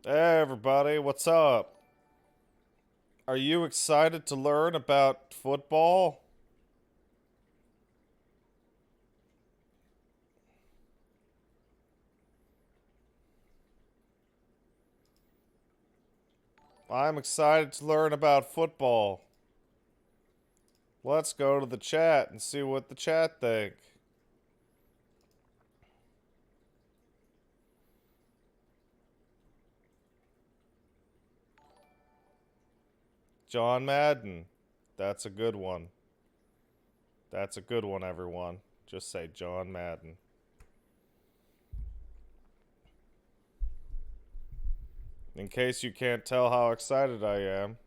Hey everybody, what's up? Are you excited to learn about football? I'm excited to learn about football. Let's go to the chat and see what the chat think. John Madden. That's a good one. That's a good one, everyone. Just say John Madden. In case you can't tell how excited I am.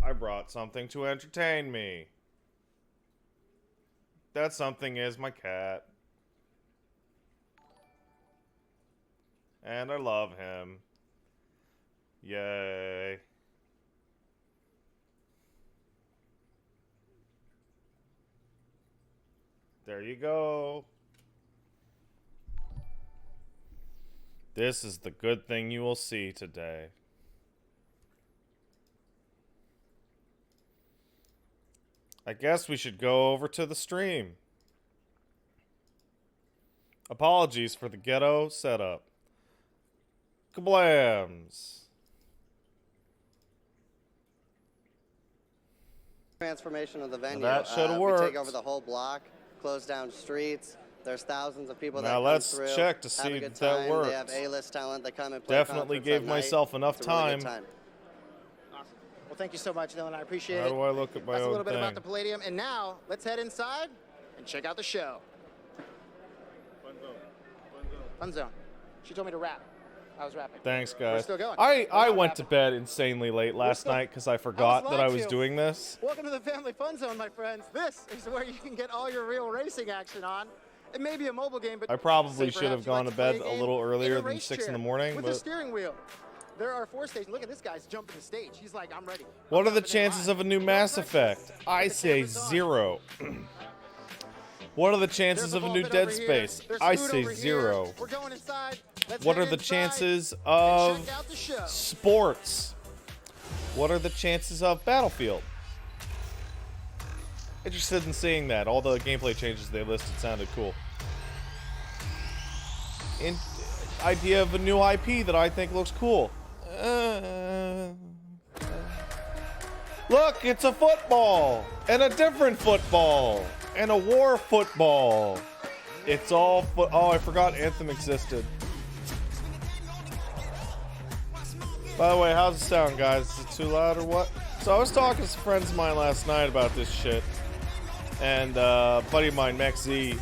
I brought something to entertain me. That something is my cat. And I love him. Yay. There you go. This is the good thing you will see today. I guess we should go over to the stream. Apologies for the ghetto setup. Kablams. Transformation of the venue. That should have We worked. take over the whole block, close down streets. There's thousands of people that Now come let's through, check to have see a good if that time. worked. They have A-list talent that come and play. Definitely gave at night. myself enough It's a really good time. Awesome. Well, thank you so much, Dylan. I appreciate it. How do I look at my That's own a little bit thing? about the Palladium. And now, let's head inside and check out the show. Fun zone. She told me to rap. I was rapping. Thanks, We're guys. still going. I We're not went to wrapping. bed insanely late last still- night because I forgot that I lied was to. doing this. Welcome to the Family Fun Zone, my friends. This is where you can get all your real racing action on. It may be a mobile game, but I probably say should have perhaps you gone like to bed play a game little in earlier a than race 6 in the chair morning, with but a steering wheel. There are 4 stations. Look at this guy's jumping the stage. He's like, I'm ready. what are I'm the jumping in chances live. of a new No Mass practice. Effect? I Get the say cameras on. 0. What are the There's chances a of a ball new pit Dead over here. Space? There's I food say over here. 0. We're going inside. Let's What head are the inside chances and of check out the show. sports? What are the chances of Battlefield? Interested in seeing that. All the gameplay changes they listed sounded cool. Idea of a new IP that I think looks cool. Look, it's a football! And a different football! And a war football! It's all oh, I forgot Anthem existed. By the way, how's it sound, guys? Is it too loud or what? So I was talking to some friends of mine last night about this shit. And a buddy of mine, Max Z,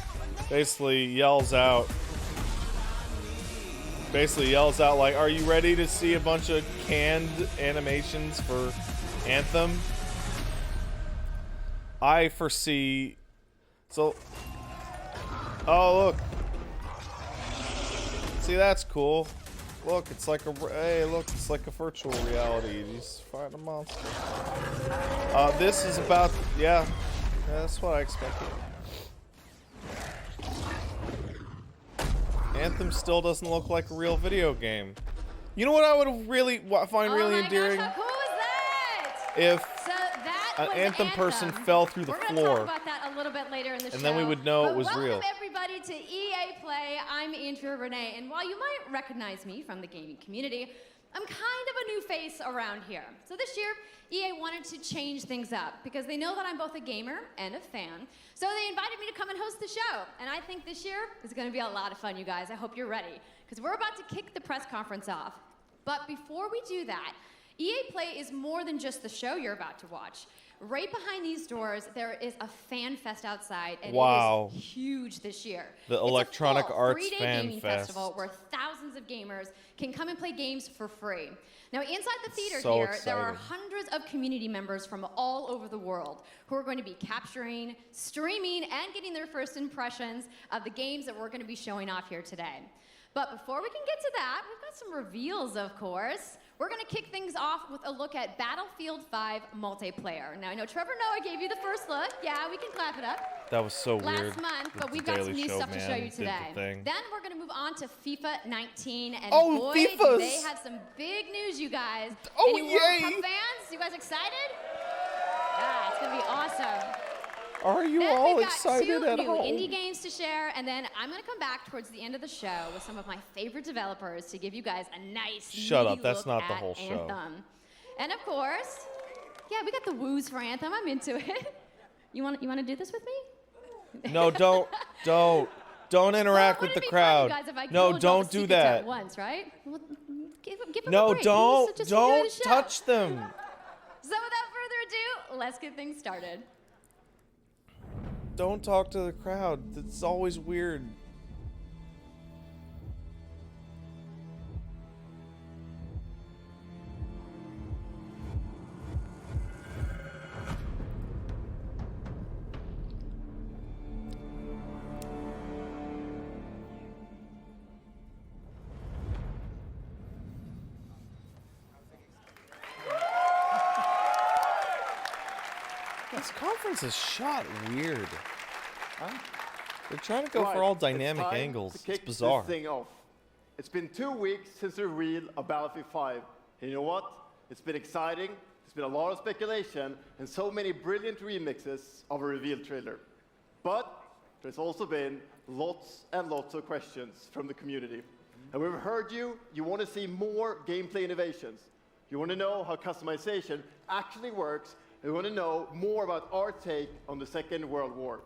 basically yells out like, are you ready to see a bunch of canned animations for Anthem? I foresee... So... Oh, look. See, that's cool. Look, it's like a... Hey, look, it's like a virtual reality. You just find a monster. This is about... Yeah, that's what I expected. Anthem still doesn't look like a real video game. You know what I would really find really oh my endearing? Gosh, who was that? If So that an was Anthem person fell through the We're gonna floor, talk about that a little bit later in the show. and then we would know it But was welcome real. everybody to EA Play. I'm Andrea Renee, and while you might recognize me from the gaming community, I'm kind of a new face around here. So this year, EA wanted to change things up because they know that I'm both a gamer and a fan. So they invited me to come and host the show. And I think this year is going to be a lot of fun, you guys. I hope you're ready because we're about to kick the press conference off. But before we do that, EA Play is more than just the show you're about to watch. Right behind these doors, there is a fan fest outside, and Wow. it is huge this year. The It's a Electronic full Arts 3-day Fan gaming Fest. festival where thousands of gamers can come and play games for free. Now, inside the theater So here, there are exciting. hundreds of community members from all over the world who are going to be capturing, streaming, and getting their first impressions of the games that we're going to be showing off here today. But before we can get to that, we've got some reveals, of course. we're going to kick things off with a look at Battlefield 5 multiplayer. Now, I know Trevor Noah gave you the first look. Yeah, we can clap it up. That was so weird. Last month, but we've got some new stuff to show you today. Then we're going to move on to FIFA 19. And boy, do they have some big news, you guys. Oh, Any yay! World Cup fans? You guys excited? Yeah, it's going to be awesome. Are you then all we've got excited two at new home? indie games to share, and then I'm going to come back towards the end of the show with some of my favorite developers to give you guys a nice, Shut up, meaty that's look not the at whole show. Anthem. And of course, yeah, we got the woos for Anthem. I'm into it. You want to do this with me? No, don't interact with the crowd. Fun, you guys, if I No, killed all don't the do secrets that. At once, right? Well, give him No, a break. don't Just enjoy the show. touch them. So without further ado, let's get things started. Don't talk to the crowd. It's always weird. This conference is shot weird. They're trying to go for all dynamic it's time angles. To kick It's bizarre. This thing off. It's been 2 weeks since the reveal of Battlefield 5. And you know what? It's been exciting. There's been a lot of speculation and so many brilliant remixes of a reveal trailer. But there's also been lots and lots of questions from the community. And we've heard you want to see more gameplay innovations. You want to know how customization actually works. And you want to know more about our take on the Second World War.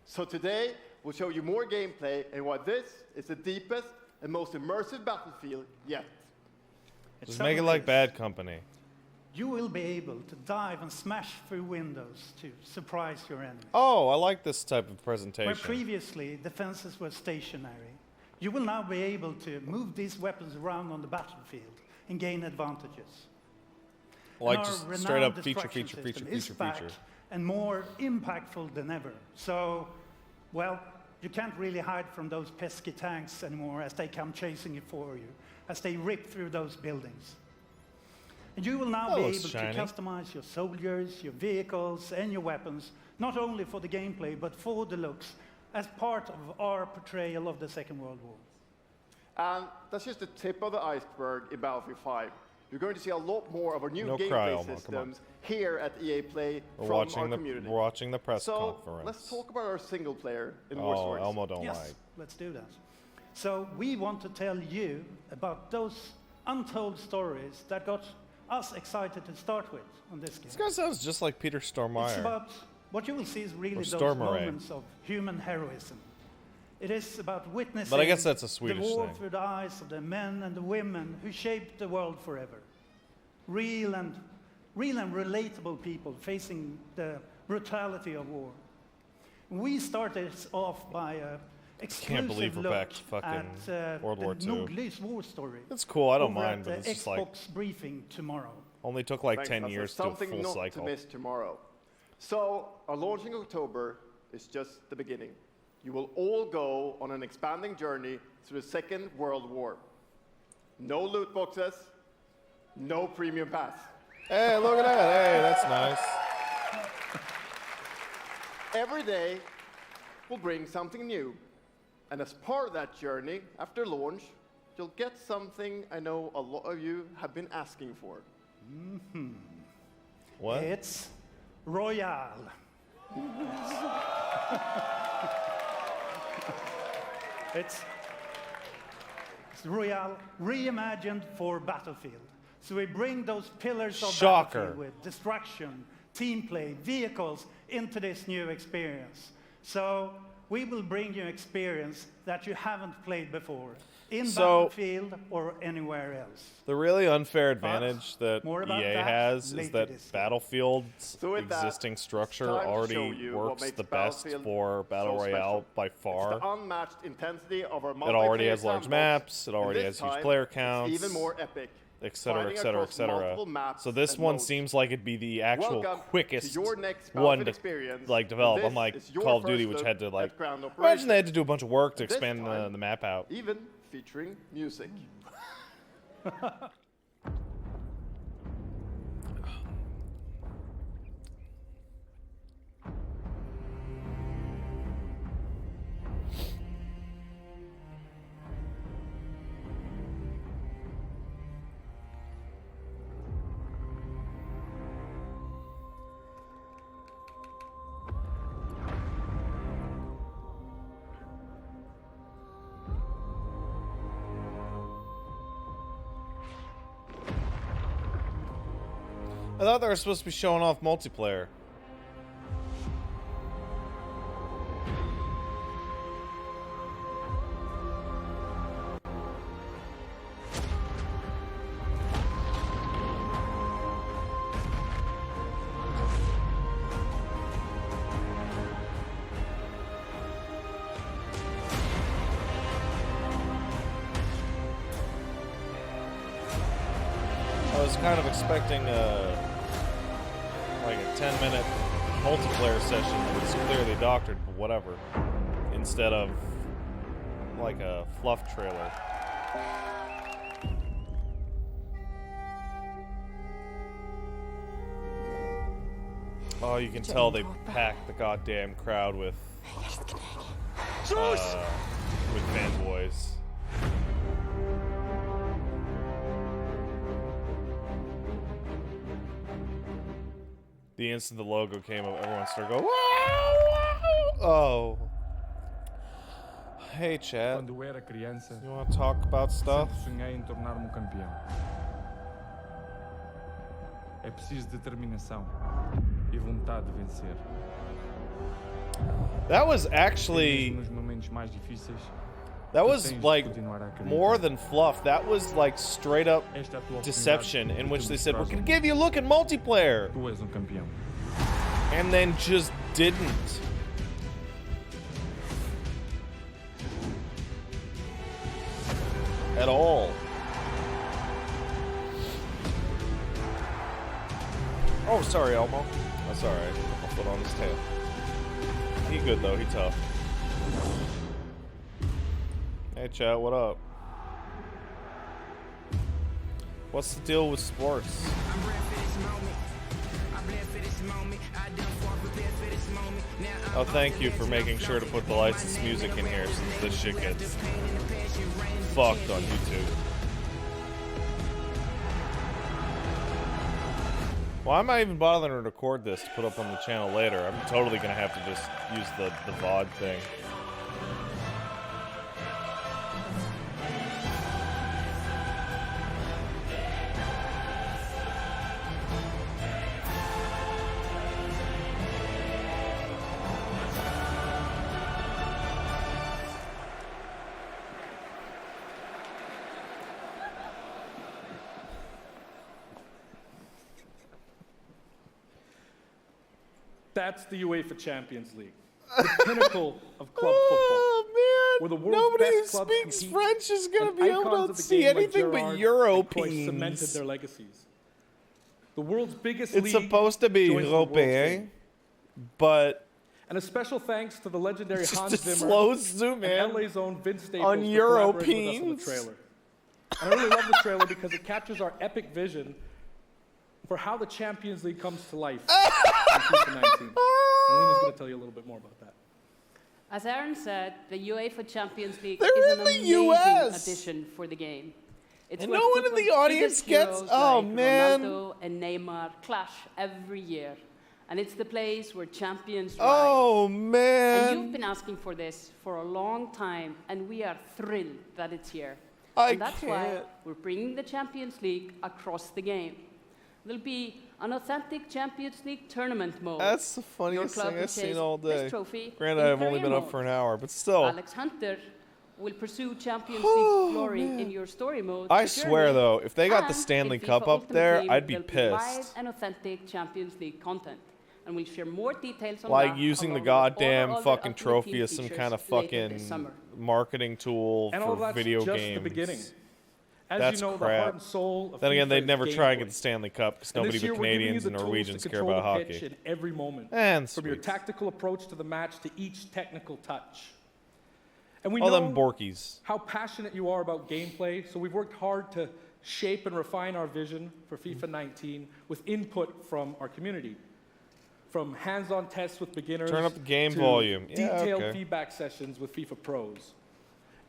So today, we'll show you more gameplay and why this is the deepest and most immersive Battlefield yet. Just make it like Bad Company. You will be able to dive and smash through windows to surprise your enemy. Oh, I like this type of Where presentation. previously defenses were stationary, you will now be able to move these weapons around on the battlefield and gain advantages. Like And our just straight renowned up feature, destruction feature, system feature, is feature, back feature. and more impactful than ever. So, well, you can't really hide from those pesky tanks anymore as they come chasing you for you, as they rip through those buildings. And you will now That be looks able shiny. to customize your soldiers, your vehicles, and your weapons, not only for the gameplay, but for the looks, as part of our portrayal of the Second World War. And that's just the tip of the iceberg in Battlefield 5. You're going to see a lot more of our new No cry, gameplay Elmo, come on. systems here at EA Play We're from watching our the community. we're watching the press So conference. let's talk about our single player in war Oh, stories. Elmo don't Yes, like. let's do that. So we want to tell you about those untold stories that got us excited to start with on this game. This guy sounds just like Peter It's Stormare. about what you will see is really Or those Stormare. moments of human heroism. It is about witnessing But I guess that's a Swedish the war thing. through the eyes of the men and the women who shaped the world forever. Real and relatable people facing the brutality of war. We started off by a exclusive believe we're look back to fucking at World War the II. Nordlys war story. It's cool. I don't over mind, at but the it's just like Xbox briefing tomorrow. only took like Thanks, 10 Hasse. years to a Something full not cycle. to miss tomorrow. So our launch in October is just the beginning. You will all go on an expanding journey through the Second World War. No loot boxes, no premium pass. Hey, look at that. Hey, that's nice. Every day will bring something new. And as part of that journey, after launch, you'll get something I know a lot of you have been asking for. What? It's Royale. It's Royale reimagined for Battlefield. So we bring those pillars of Shocker. Battlefield with destruction, team play, vehicles into this new experience. So we will bring you experience that you haven't played before in So- Battlefield or anywhere else. The really unfair advantage that more about EA that has is later that this year. Battlefield So with that, existing structure it's time to show already you what works makes the best Battlefield for Battle so Royale special. by It's far. the unmatched intensity of our It already multiplayer has large sandbox, maps, it and already this has huge time, player it's counts, even more epic. et cetera, et Fighting cetera, et across cetera. multiple maps So this and one modes. seems like it'd be the actual Welcome quickest to your next one Battlefield to experience. like develop. This Unlike is your Call of Duty, first which look had to like at ground imagine operations. they had to do a bunch of work to This expand time- the map out. Even featuring music. I thought they were supposed to be showing off multiplayer. I was kind of expecting like a 10-minute multiplayer session that was clearly doctored, but whatever, instead of like a fluff trailer. Oh, you can tell they packed the goddamn crowd with fanboys. The instant the logo came up, everyone started going, wow, wow. Oh. Hey, Chad. Quando era criança, You want to talk about stuff? sempre sonhei em tornar-me campeão. É preciso determinação e vontade de vencer. That was Mesmo actually, nos momentos mais difíceis, that tu was tens de like continuar a acreditar. more than fluff. That was like straight up Esta é a tua deception oportunidade in de which tu they said, we're mostrares going to give you a look at multiplayer. Tu és campeão. And then just didn't. At all. Oh, sorry, Elmo. That's alright. I'll put on his tail. He good though, he tough. Hey chat, what up? What's the deal with sports? Oh, thank you for making sure to put the licensed music in here since this shit gets fucked on YouTube. Well, I'm not even bothering to record this to put up on the channel later. I'm totally gonna have to just use the VOD thing. That's the UEFA Champions League, the pinnacle of club football. Oh Where the man! world's Nobody who best clubs speaks compete, French is gonna and be able icons to of the see game like anything but Gerrard Europeans. cemented their legacies. The world's biggest It's league supposed to be joins the world's Européen, game. And And a special thanks to the legendary just Hans a Zimmer slow zoom and in LA's own Vince Staples on for collaborating with us on the Europeans. trailer. And I really love the trailer because it captures our epic vision for how the Champions League comes to life in FIFA 19. And Lena's going to tell you a little bit more about that. As Aaron said, the UEFA Champions League They're is in an the amazing US. addition for the game. It's And where no one in the football's audience biggest gets- heroes oh, like man. Ronaldo and Neymar clash every year. And it's the place where champions rise. Oh And you've man! been asking for this for a long time, and we are thrilled that it's here. I And that's why can't. we're bringing the Champions League across the game. There'll be an authentic Champions League tournament mode. That's the Your funniest club thing will I've seen chase all this day. trophy Granted, in I've only career been up mode. for an hour, but still. Alex Hunter will pursue Champions Oh, League glory man. in your story mode. I The swear Journey, though, if they got the and Stanley in Cup FIFA up Ultimate there, Team, I'd be there'll live pissed. and authentic Champions League content. And we'll share more details on Like that, using the along with all our goddamn other fucking Ultimate Team trophy as some features kind of later fucking this summer. marketing tool And all for that's video just games. the beginning. As That's you know, the crap. heart and soul of Then again, FIFA they'd is never try and get gameplay. the Stanley Cup because And nobody this year, but we're giving you Canadians the and tools Norwegians to care control about the pitch hockey. in every moment, And from your sweet. tactical approach to the match to each technical touch. And we All know them Borkies. how passionate you are about gameplay, so we've worked hard to shape and refine our vision for FIFA 19 with input from our community. From hands-on tests with beginners Turn up the game to volume. Yeah, detailed okay. feedback sessions with FIFA pros.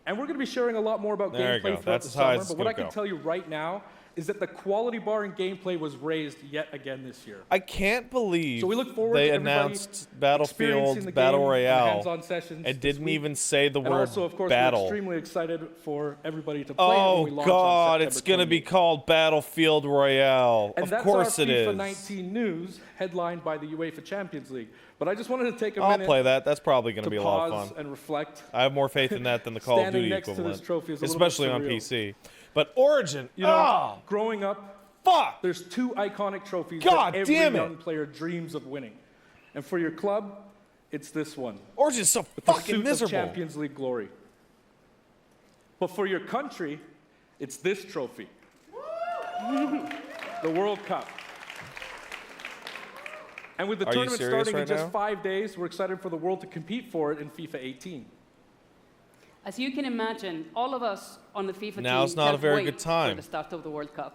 And we're going to be sharing a lot more about There you gameplay go. throughout That's the as high summer, as but it's what gonna I can go. tell you right now is that the quality bar in gameplay was raised yet again this year. I can't believe So we look forward they to everybody announced experiencing Battlefield the Battle game in Royale hands-on sessions and this didn't week. even say the And word also, of course, battle. we're extremely excited for everybody to play it when we Oh launch God, on it's September gonna be 28th. called Battlefield Royale. And Of that's course our it FIFA is. 19 news, headlined by the UEFA Champions League. But I just wanted to take a I'll minute play that. That's probably gonna to be a lot of pause fun. and reflect. I have more faith in that than the Call of Standing Duty next to equivalent, this trophy is a little bit especially on surreal. PC. But Origin, You know, growing up, fuck! there's two iconic trophies God that every damn it. young player dreams of winning. And for your club, it's this one. Origin's so The fucking pursuit of miserable. Champions League glory. But for your country, it's this trophy. The World Cup. And with the Are you tournament serious starting in right just now? 5 days, we're excited for the world to compete for it in FIFA 18. As you can imagine, all of us on the FIFA Now's team not a can't very wait good time. for the start of the World Cup.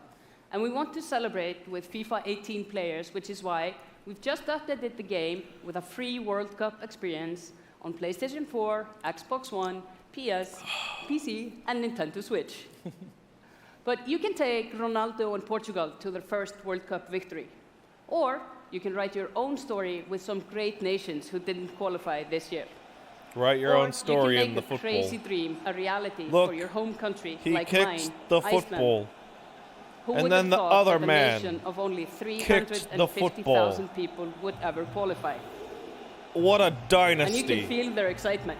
And we want to celebrate with FIFA 18 players, which is why we've just updated the game with a free World Cup experience on PlayStation 4, Xbox One, PS, PC, and Nintendo Switch. But you can take Ronaldo and Portugal to their first World Cup victory. Or you can write your own story with some great nations who didn't qualify this year. Write your Or own story you can in make the a football. crazy dream a reality Look, for your home country He like kicked mine, the Iceland. football. Who And would then have the thought other that a man nation of only kicked the football. 350,000 people would ever qualify? What a And you can dynasty. feel their excitement.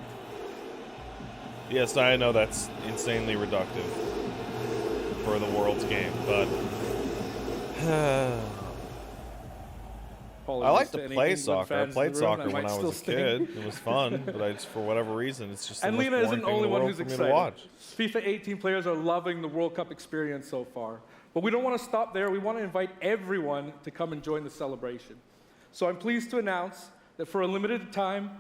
Yes, I know that's insanely reductive for the world's game, but I like to play soccer. I played soccer when I was a kid. It was fun, but I just, for whatever reason, it's just the And most Lena boring isn't the thing in only the one world who's for me to watch. excited. FIFA 18 players are loving the World Cup experience so far. But we don't want to stop there. We want to invite everyone to come and join the celebration. So I'm pleased to announce that for a limited time,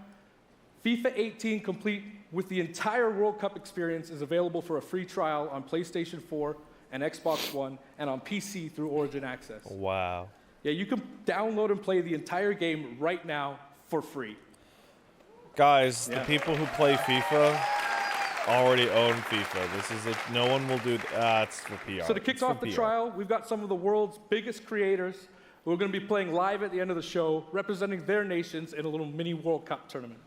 FIFA 18 complete with the entire World Cup experience is available for a free trial on PlayStation 4 and Xbox One and on PC through Origin Access. Wow. Yeah, you can download and play the entire game right now for free. Guys, Yeah. the people who play FIFA already own FIFA. This is no one will do it's for PR. So to kick It's for off the PR. trial, we've got some of the world's biggest creators who are going to be playing live at the end of the show, representing their nations in a little mini World Cup tournament.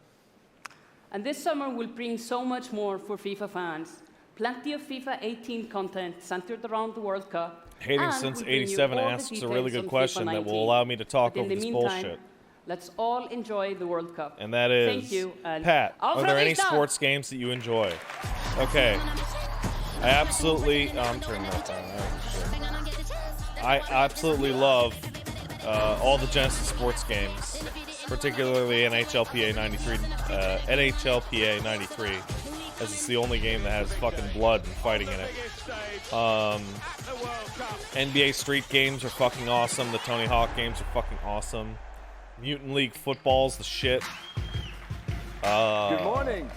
And this summer will bring so much more for FIFA fans. Plenty of FIFA 18 content centered around the World Cup. Hating and Since we'll bring you 87 all the asks a really details good on question FIFA that will 19. allow me to talk But in over the this meantime, bullshit. let's all enjoy the World Cup. And that is, Thank you, and Pat, auf are there any Wiedersehen. sports games that you enjoy? Okay. I absolutely, I'm turning that down. I absolutely love all the Genesis sports games, particularly NHLPA 93, NHLPA 93, as it's the only game that has fucking blood and fighting in it. NBA Street games are fucking awesome. The Tony Hawk games are fucking awesome. Mutant League football's the shit. Good morning.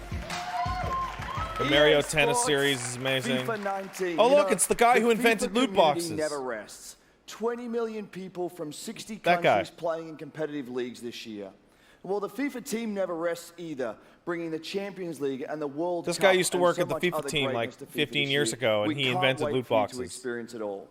The Mario EA Tennis Sports, series is amazing. FIFA 19. Oh, You look, know, it's the guy who FIFA invented loot community boxes. Never rests. 20 million people from 60 That guy. countries playing in competitive leagues this year. Well, the FIFA team never rests either, bringing the Champions League and the World This Cup guy used to and work so at the much FIFA other team, like, greatness to FIFA 15 this years year. ago, and We he can't invented wait loot for you boxes. to experience it all.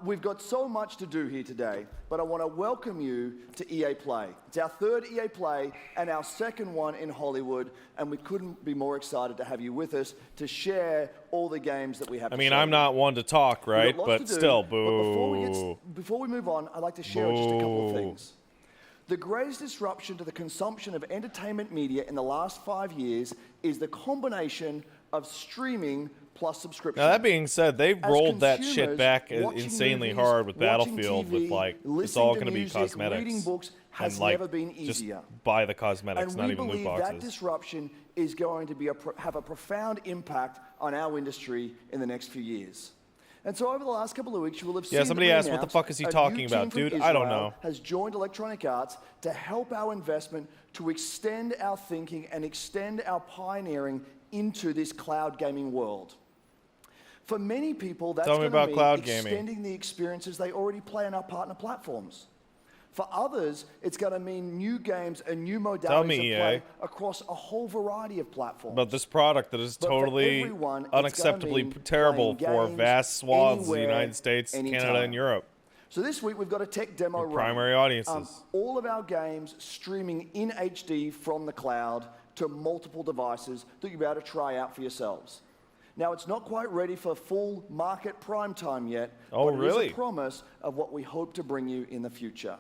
We've got so much to do here today, but I want to welcome you to EA Play. It's our third EA Play and our second one in Hollywood, and we couldn't be more excited to have you with us to share all the games that we have I to mean, show I'm you. not one to talk, We've right? got lots But to do, still, but boo. before we move on, I'd like to share just a couple of Boo. things. The greatest disruption to the consumption of entertainment media in the last 5 years is the combination of streaming plus subscription. Now, that being said, they As rolled that shit consumers, back watching insanely movies, hard with watching Battlefield, with TV, like, it's listening all to going to be music, cosmetics. reading books has and, like, never been just easier. buy the cosmetics, And not we even loot believe that boxes. disruption is going to be have a profound impact on our industry in the next few years. And so over the last couple of weeks, you will have seen Yeah, that somebody we asked, what the announced fuck is he a new talking team about? from Dude, I don't Israel know. has joined Electronic Arts to help our investment to extend our thinking and extend our pioneering into this cloud gaming world. For many people, that's Tell me going to about mean cloud gaming. extending the experiences they already play on our partner platforms. For others, it's going to mean new games and new Tell modalities me, of play EA. across a whole variety of platforms. But this product that is But for totally everyone, it's gonna unacceptably mean terrible playing for games vast swaths of the anywhere, United States, Canada, anytime. and Europe. So this week we've got a tech demo Your running. primary audiences. All of our games streaming in HD from the cloud to multiple devices that you'll be able to try out for yourselves. Now, it's not quite ready for full market prime time yet, Oh, but it really? is a promise of what we hope to bring you in the future.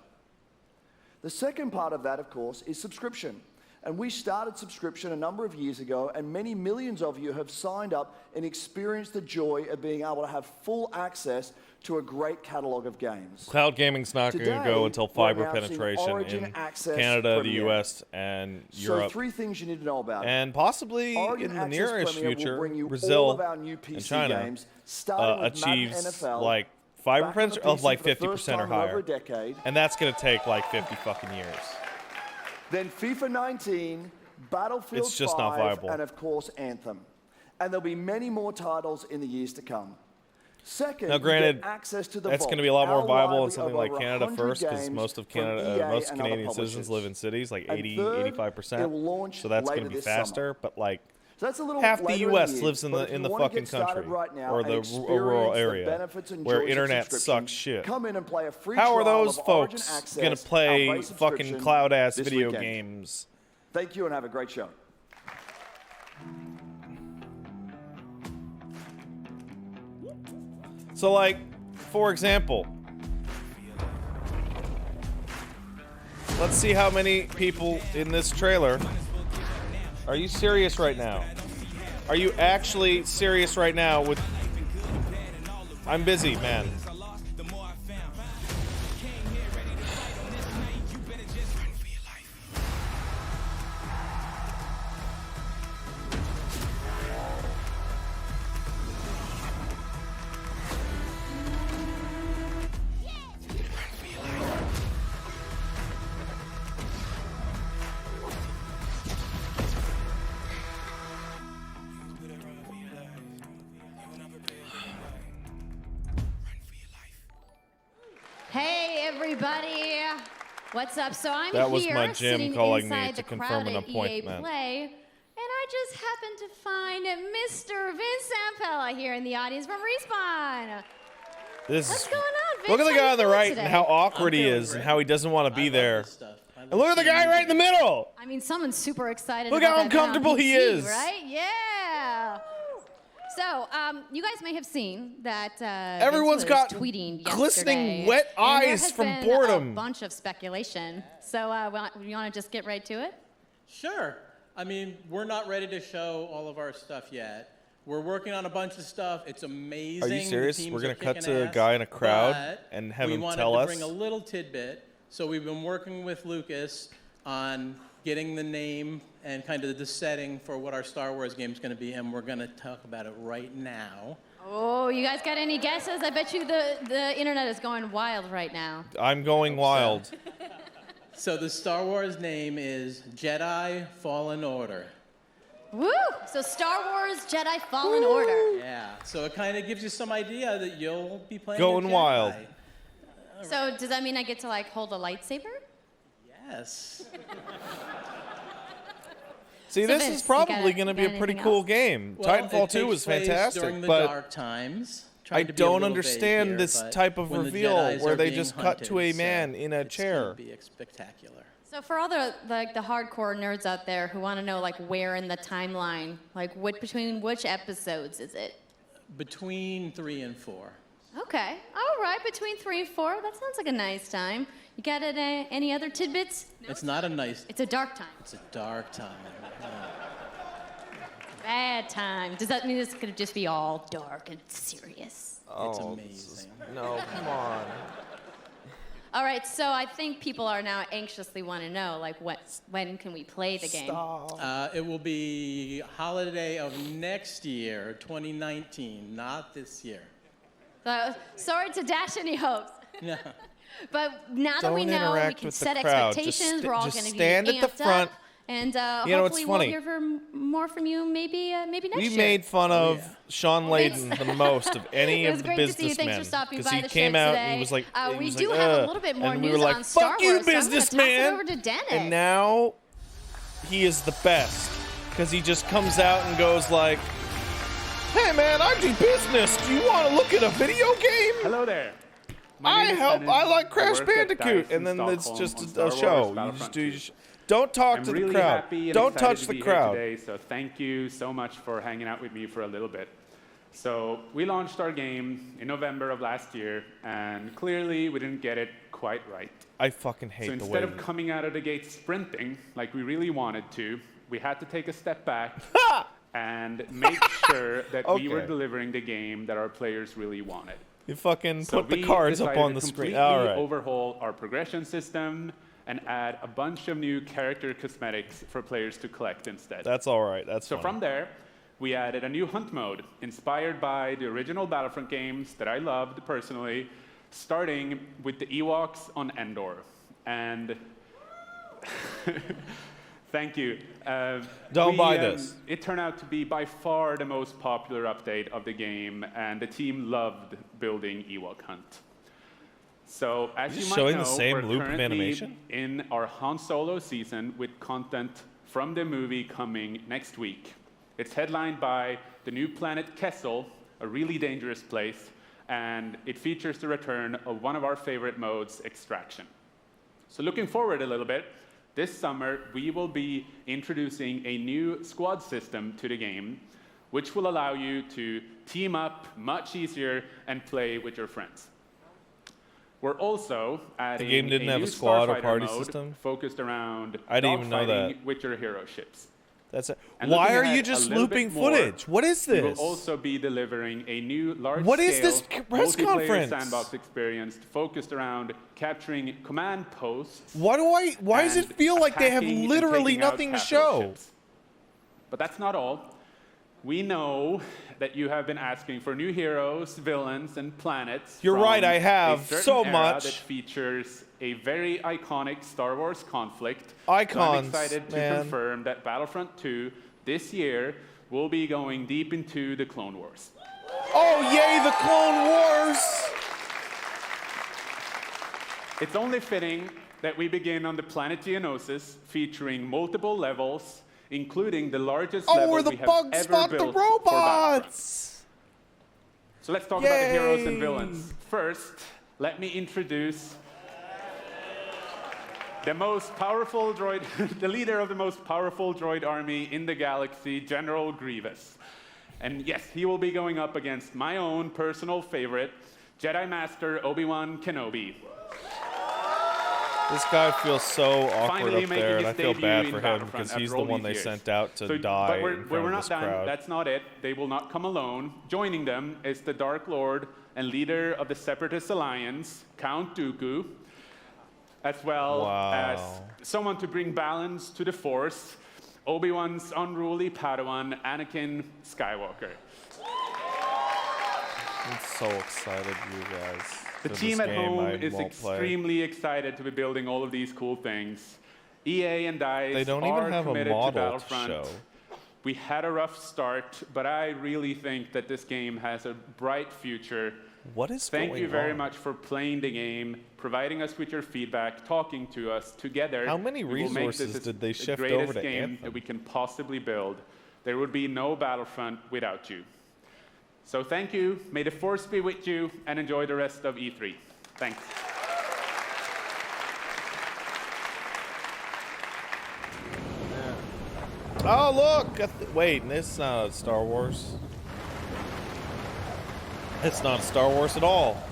The second part of that, of course, is subscription. And we started subscription a number of years ago, and many millions of you have signed up and experienced the joy of being able to have full access to a great catalog of games. Cloud gaming's not going to Today, go until we're fiber announcing penetration Origin in Access Canada, the Premier. US, and So Europe, 3 things you need to know about it. and possibly Origin in the Access nearest Premier will future, bring you all Brazil of our new PC and China games, starting with Madden achieves NFL, like fiber back on the penetration of PC like for the 50% first or time in over higher, a decade. and that's going to take like 50 fucking years. Then FIFA 19, Battlefield It's just 5, not viable. and of course Anthem. And there'll be many more titles in the years to come. Second, Now, you granted, get access to the that's Vault, going to be a lot more our viable in library something of like over Canada 100 first, because games most of from Canada, EA most and other Canadian citizens publishers. live in cities, like And 80, third, 85%. it will launch So that's going to later be this faster, summer. but like So that's a little half the later U.S. in the lives in year, the but if in you the wanna fucking get started country, right now or and the a rural experience the area benefits and where joys of internet subscription, sucks shit. Come in and play a free How are trial those of Origin folks Access, going to our play base fucking subscription cloud-ass this video weekend. games? Thank you and have a great show. So, like, for example, let's see how many people in this trailer. Are you serious right now? Are you actually serious right now with... I'm busy, man. Hey, everybody. What's up? So I'm That was here my gym sitting calling me inside to the confirm an crowded EA appointment. Play, and I just happened to find Mr. Vince Zampella here in the audience from Respawn. This What's is... going on, Vince? Look at the How guy you on the doing right today? and how awkward he is and how he doesn't want to be there. And look at the guy right in the middle. I mean, someone's super excited. Look about how that guy on uncomfortable he PC, is. right? Yeah. So, you guys may have seen that Everyone's Vince was got tweeting glistening yesterday, wet and there eyes has from been boredom. A bunch of speculation. So, you want to just get right to it? Sure. I mean, we're not ready to show all of our stuff yet. We're working on a bunch of stuff. It's amazing. Are you serious? The teams We're gonna are cut kicking to a ass, guy in a crowd but and have him we tell wanted us? to bring a little tidbit. So we've been working with Lucas on getting the name and kind of the setting for what our Star Wars game is going to be, and we're going to talk about it right now. Oh, you guys got any guesses? I bet you the internet is going wild right now. I'm going wild. So the Star Wars name is Jedi Fallen Order. Woo! So Star Wars Jedi Fallen Order. Yeah. So it kind of gives you some idea that you'll be playing Going a Jedi. wild. So does that mean I get to like hold a lightsaber? Yes. See, So this Vince, is you probably got going to be a pretty anything cool else? game. Well, Titanfall it 2 takes was place fantastic, during the but dark times. I Trying to be a don't little vague understand here, this but type of when the reveal Jedis where are they being just cut to a hunted, so man in a it's chair. gonna be spectacular. So for all the hardcore nerds out there who want to know like where in the timeline, like between which episodes is it? Between 3 and 4. Okay, all right, between 3 and 4. That sounds like a nice time. You got any other tidbits? It's not a nice. It's a dark time. It's a dark time. Bad time. Does that mean it's gonna just be all dark and serious? It's amazing. No, come on. All right, so I think people are now anxiously want to know, like, when can we play the game? It will be holiday of next year, 2019, not this year. Sorry to dash any hopes. No. But now that we Don't know, we interact can with the set crowd. expectations. Just we're all just going to be stand at the amped front up, And You know, it's hopefully we'll funny. hear more from you maybe next We year. made fun of Sean Layden the most of any It of was the great to see you. businessmen. Thanks for stopping by he the came show out today. and he was like, he we was do like, have a "Ugh." little bit more and we news were like, on Star fuck you, Wars, so I'm gonna toss it businessman. over to Dennis. And now he is the best because he just comes out and goes like, "Hey man, I do business. Do you want to look at a video game?" Hello there. I like Crash work at Bandicoot, DICE in and then it's Stockholm just on a Star show. Wars You Battlefront just 2. don't talk I'm to really the crowd. happy and Don't excited touch to the be crowd. here today, so thank you so much for hanging out with me for a little bit. So we launched our game in November of last year, and clearly we didn't get it quite right. I fucking hate So the instead way. of coming out of the gate sprinting like we really wanted to, we had to take a step back and make sure that we were Okay. delivering the game that our players really wanted. You fucking So put the we cards up decided on to the screen. completely All right. overhaul our progression system and add a bunch of new character cosmetics for players to collect instead. That's all right. That's So funny. from there, we added a new hunt mode inspired by the original Battlefront games that I loved personally, starting with the Ewoks on Endor. And thank you. Don't buy this. It turned out to be by far the most popular update of the game, and the team loved building Ewok Hunt. So as Is you it might showing know, the same we're loop of currently animation? in our Han Solo season with content from the movie coming next week. It's headlined by the new planet Kessel, a really dangerous place, and it features the return of one of our favorite modes, Extraction. So looking forward a little bit, this summer we will be introducing a new squad system to the game, which will allow you to team up much easier and play with your friends. We're also adding game didn't a have new a squad or Starfighter party mode system? focused around I didn't even know dogfighting that. with your hero ships. That's it. And Why looking are ahead you a just little looping bit more, footage? What is We will this? also be delivering a new large-scale What is this press multiplayer conference? sandbox experience focused around capturing command posts. Why does it and feel like they have attacking and literally taking out nothing to capital show? ships. But that's not all. We know that you have been asking for new heroes, villains, and planets. You're from right, I a have certain so era much. That features a very iconic Star Wars conflict. Icons, So I'm excited to man. confirm that Battlefront 2 this year will be going deep into the Clone Wars. Oh, yay, the Clone Wars! It's only fitting that we begin on the planet Geonosis, featuring multiple levels, including the largest Oh, level where the we have bugs ever fought the built for Battlefront. robots! So let's talk about the heroes Yay. and villains. First, let me introduce the most powerful droid, the leader of the most powerful droid army in the galaxy, General Grievous. And yes, he will be going up against my own personal favorite, Jedi Master Obi-Wan Kenobi. This guy feels so awkward Finally up making there, and his I feel debut bad in for him Battlefront because after he's the all one these they years. sent out to So, die but we're in front of not this done. crowd. That's not it. They will not come alone. Joining them is the Dark Lord and leader of the Separatist Alliance, Count Dooku, as well as someone to bring balance to the Force, Obi-Wan's unruly Padawan, Anakin Skywalker. I'm so excited, you guys. The for team this at game home I is won't play. extremely excited to be building all of these cool things. EA and DICE They don't are even have a committed to model to Battlefront. show. We had a rough start, but I really think that this game has a bright future. What is Thank going you very on? much for playing the game, providing us with your feedback, talking to us together. How many we will make resources this did they the shift greatest over to game Anthem? that we can possibly build. There would be no Battlefront without you. So thank you. May the Force be with you, and enjoy the rest of E3. Thanks. Oh, look! Wait, this is not a Star Wars. It's not Star Wars at all.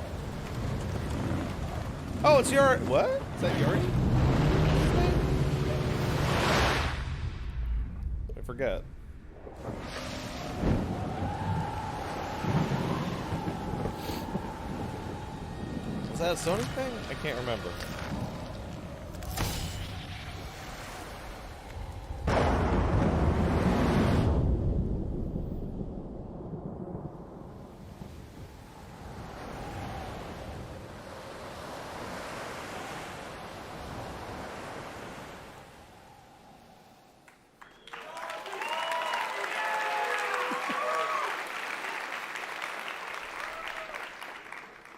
Oh, it's your... What? Is that Yuri? I forget. Is that a Sony thing? I can't remember.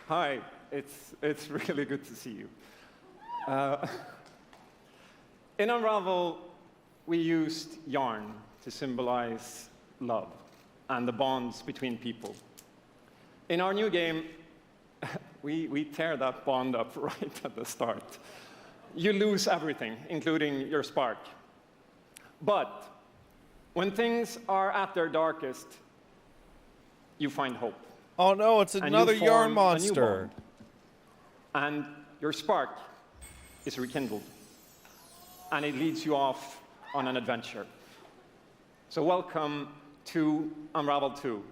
Hi, it's really good to see you. In Unravel, we used yarn to symbolize love and the bonds between people. In our new game, we tear that bond up right at the start. You lose everything, including your spark. But when things are at their darkest, you find hope. Oh no, it's And you another yarn form a new monster. bond. And your spark is rekindled. And it leads you off on an adventure. So welcome to Unravel 2.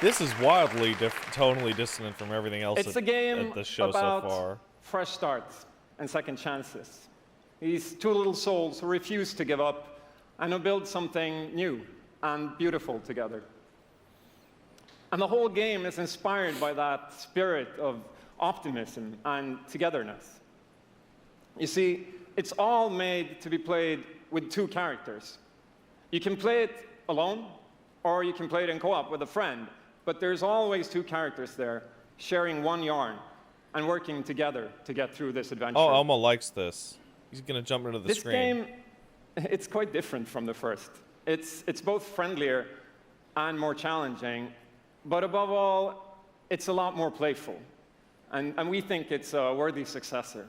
This is wildly tonally dissonant from everything else It's a game at the show so about far. fresh starts and second chances. These two little souls who refuse to give up and who build something new and beautiful together. And the whole game is inspired by that spirit of optimism and togetherness. You see, it's all made to be played with two characters. You can play it alone, or you can play it in co-op with a friend, but there's always two characters there, sharing one yarn and working together to get through this adventure. Oh, Elmo likes this. He's gonna jump into the This screen. game, it's quite different from the first. It's both friendlier and more challenging, but above all, it's a lot more playful. And we think it's a worthy successor.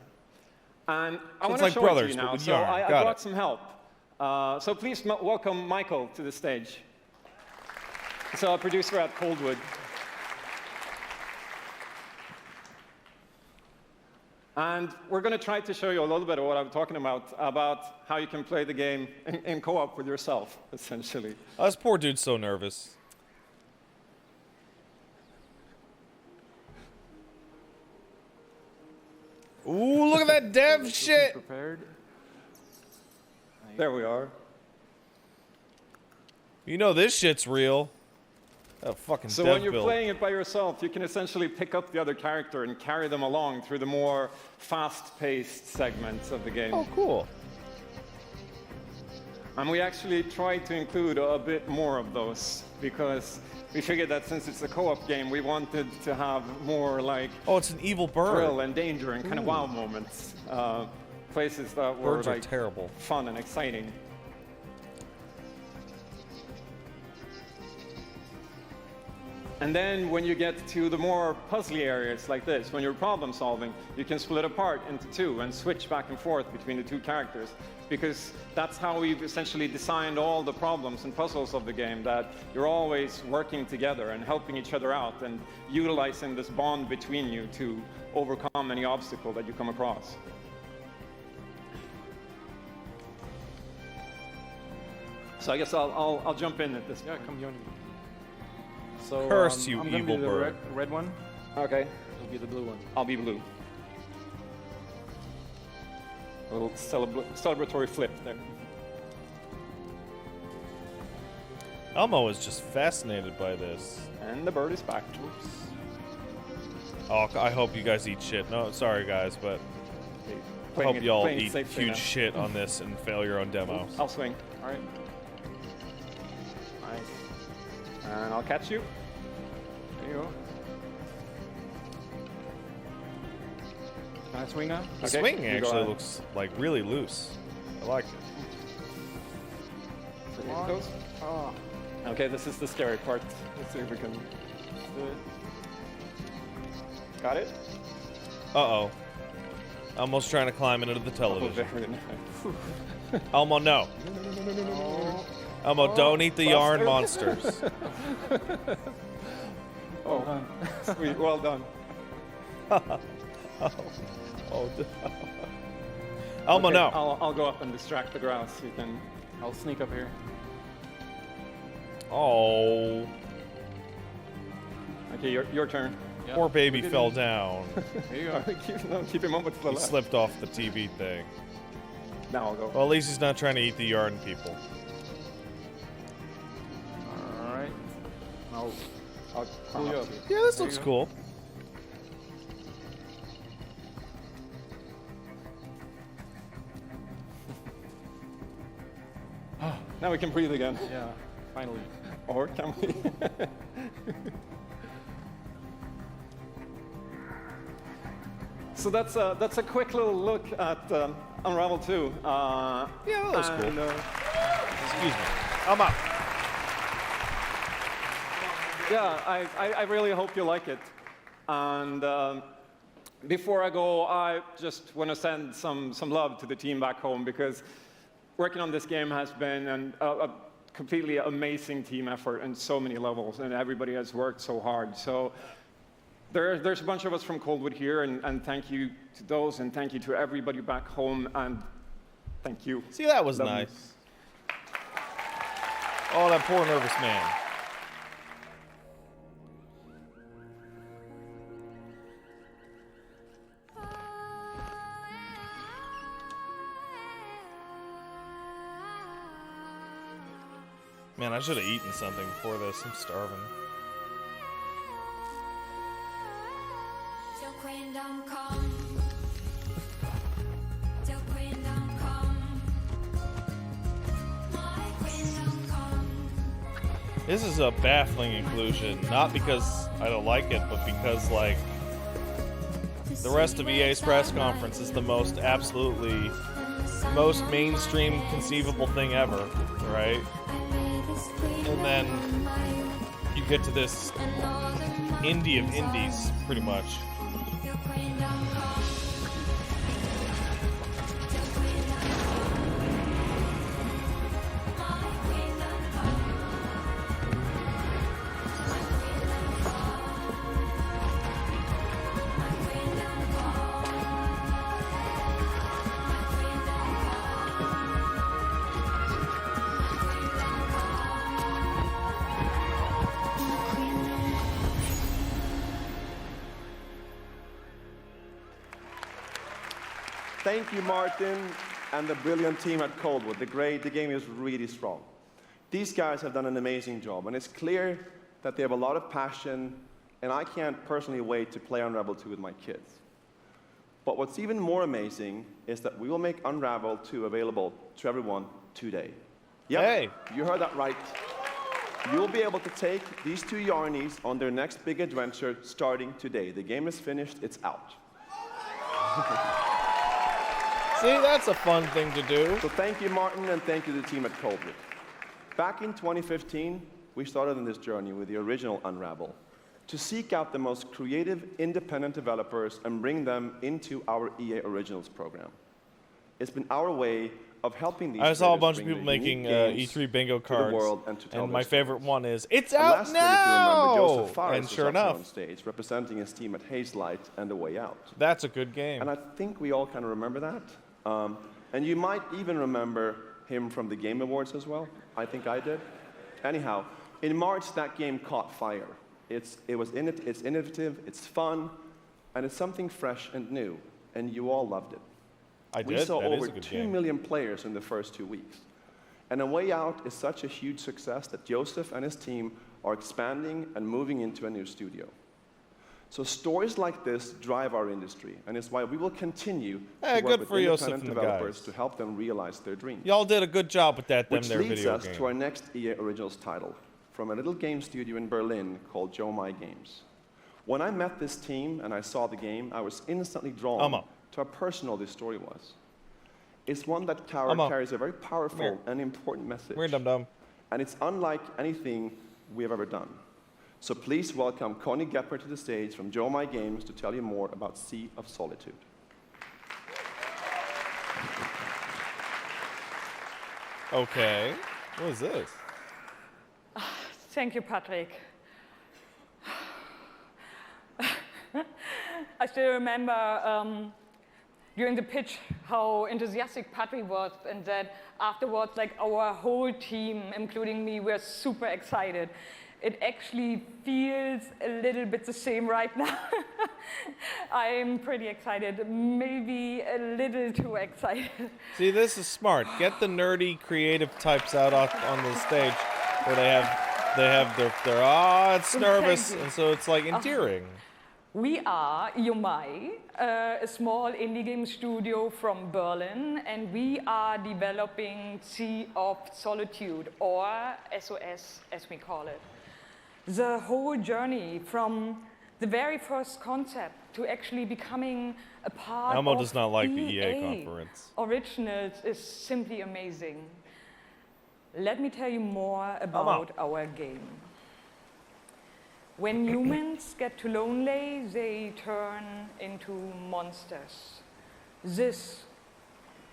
And I So want it's to like show Brothers, it to you but now. with So yarn. I Got brought it. some help. So please welcome Michael to the stage. He's a producer at Coldwood. And we're going to try to show you a little bit of what I'm talking about how you can play the game in co-op with yourself, essentially. Oh, this poor dude's so nervous. Ooh, look at that dev shit! Prepared. There we are. You know this shit's real. That fucking So dev when you're build. playing it by yourself, you can essentially pick up the other character and carry them along through the more fast-paced segments of the game. Oh, cool. And we actually tried to include a bit more of those because we figured that since it's a co-op game, we wanted to have more like Oh, it's an evil bird. thrill and danger and kind of Ooh. wow moments. Places that were Birds are like terrible. fun and exciting. And then when you get to the more puzzly areas like this, when you're problem solving, you can split apart into two and switch back and forth between the two characters. Because that's how we've essentially designed all the problems and puzzles of the game, that you're always working together and helping each other out and utilizing this bond between you to overcome any obstacle that you come across. So I guess I'll jump in at this point. Yeah, come join me. So, Curse you, I'm gonna evil be the bird. red one. Okay. You'll be the blue one. I'll be blue. A little celebratory flip there. Elmo is just fascinated by this. And the bird is back. Oh, I hope you guys eat shit. No, sorry guys, but I Playing hope it- y'all playing it eat safely huge now. shit on this and fail your own demo. I'll swing. All right. Nice. And I'll catch you. There you go. Can I swing now? The Okay, swing you go actually ahead. looks like really loose. I like it. So here it goes. Oh. Okay, this is the scary part. Let's see if we can do it. Got it? Uh-oh. Elmo's trying to climb into the Oh, television. very nice. Elmo, no. Elmo, don't eat the yarn Buster. monsters. Oh, sweet. Well done. Oh, Elmo, Okay, no. I'll go up and distract the grouse. You can. I'll sneak up here. Oh, Okay, your turn. Yeah. poor baby Look at fell him. down. There you go. keep him over to the He left. slipped off the TV thing. Now I'll go. Well, at least he's not trying to eat the yarn people. All right. I'll pull you up. Yeah, this There looks you go. cool. Now we can breathe again. Yeah. Finally. Or can we? So that's a quick little look at Unravel 2. Yeah, that was cool. Excuse me. I'm up. Yeah, I really hope you like it. And before I go, I just want to send some love to the team back home, because working on this game has been a completely amazing team effort on so many levels, and everybody has worked so hard. So there's a bunch of us from Coldwood here, and thank you to those, and thank you to everybody back home, and thank you. See, that was nice. Oh, that poor nervous man. Man, I should have eaten something before this. I'm starving. This is a baffling inclusion, not because I don't like it, but because, like, the rest of EA's press conference is the most mainstream conceivable thing ever, right? And then you get to this indie of indies, pretty much. Thank you, Martin, and the brilliant team at Coldwood. The game is really strong. These guys have done an amazing job, and it's clear that they have a lot of passion, and I can't personally wait to play Unravel 2 with my kids. But what's even more amazing is that we will make Unravel 2 available to everyone today. Yep, hey, you heard that right. You'll be able to take these two Yarnies on their next big adventure starting today. The game is finished, it's out. See, that's a fun thing to do. So thank you, Martin, and thank you to the team at Coldwood. Back in 2015, we started on this journey with the original Unravel to seek out the most creative, independent developers and bring them into our EA Originals program. It's been our way of helping these. I saw a bunch of bring people their making unique games E3 bingo to the cards, world and to tell and their my favorite stories. one is, it's And out last year, if you remember, now! Joseph Fares And was sure up there enough, on stage representing his team at Hazelight and The Way Out. that's a good game. And I think we all kind of remember that. And you might even remember him from the Game Awards as well. I think I did. Anyhow, in March, that game caught fire. It's innovative, it's fun, and it's something fresh and new. And you all loved it. We saw That is over a good 2 game. million players in the first 2 weeks. And A Way Out is such a huge success that Joseph and his team are expanding and moving into a new studio. So stories like this drive our industry, and it's why we will continue Hey, to good work for with Joseph independent and the developers guys. to help them realize their dreams. Y'all did a good job with that, Which their leads video us game. to our next EA Originals title from a little game studio in Berlin called Joe My Games. When I met this team and I saw the game, I was instantly drawn to how personal this story was. It's one that carries a very powerful and important message. We're dum-dum. And it's unlike anything we have ever done. So please welcome Connie Gepper to the stage from Joe My Games to tell you more about Sea of Solitude. Okay. What is this? Thank you, Patrick. I still remember during the pitch how enthusiastic Patrick was, and that afterwards, like, our whole team, including me, were super excited. It actually feels a little bit the same right now. I'm pretty excited, maybe a little too excited. See, this is smart. Get the nerdy, creative types out on the stage where they have their it's nervous, and so it's like endearing. We are Yomai, a small indie game studio from Berlin, and we are developing Sea of Solitude, or SOS as we call it. The whole journey from the very first concept to actually becoming a part Elmo of does not like the EA EA conference. Originals is simply amazing. Let me tell you more about our game. When humans get too lonely, they turn into monsters. This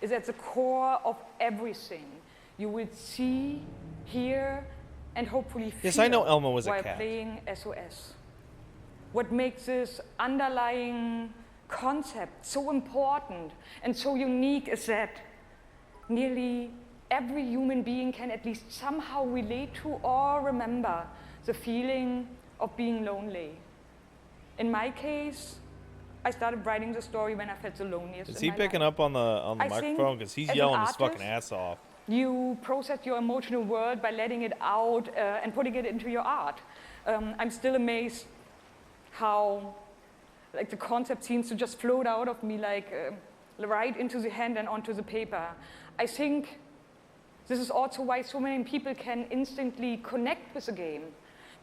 is at the core of everything you will see, hear, and hopefully feel Yes, I know Elmo is a while cat. playing SOS. What makes this underlying concept so important and so unique is that nearly every human being can at least somehow relate to or remember the feeling of being lonely. In my case, I started writing the story when I felt the loneliest. Is in he my picking life. up on the I think microphone? Because he's as an yelling his fucking artist, ass off. You process your emotional world by letting it out and putting it into your art. I'm still amazed how the concept seems to just float out of me right into the hand and onto the paper. I think this is also why so many people can instantly connect with the game,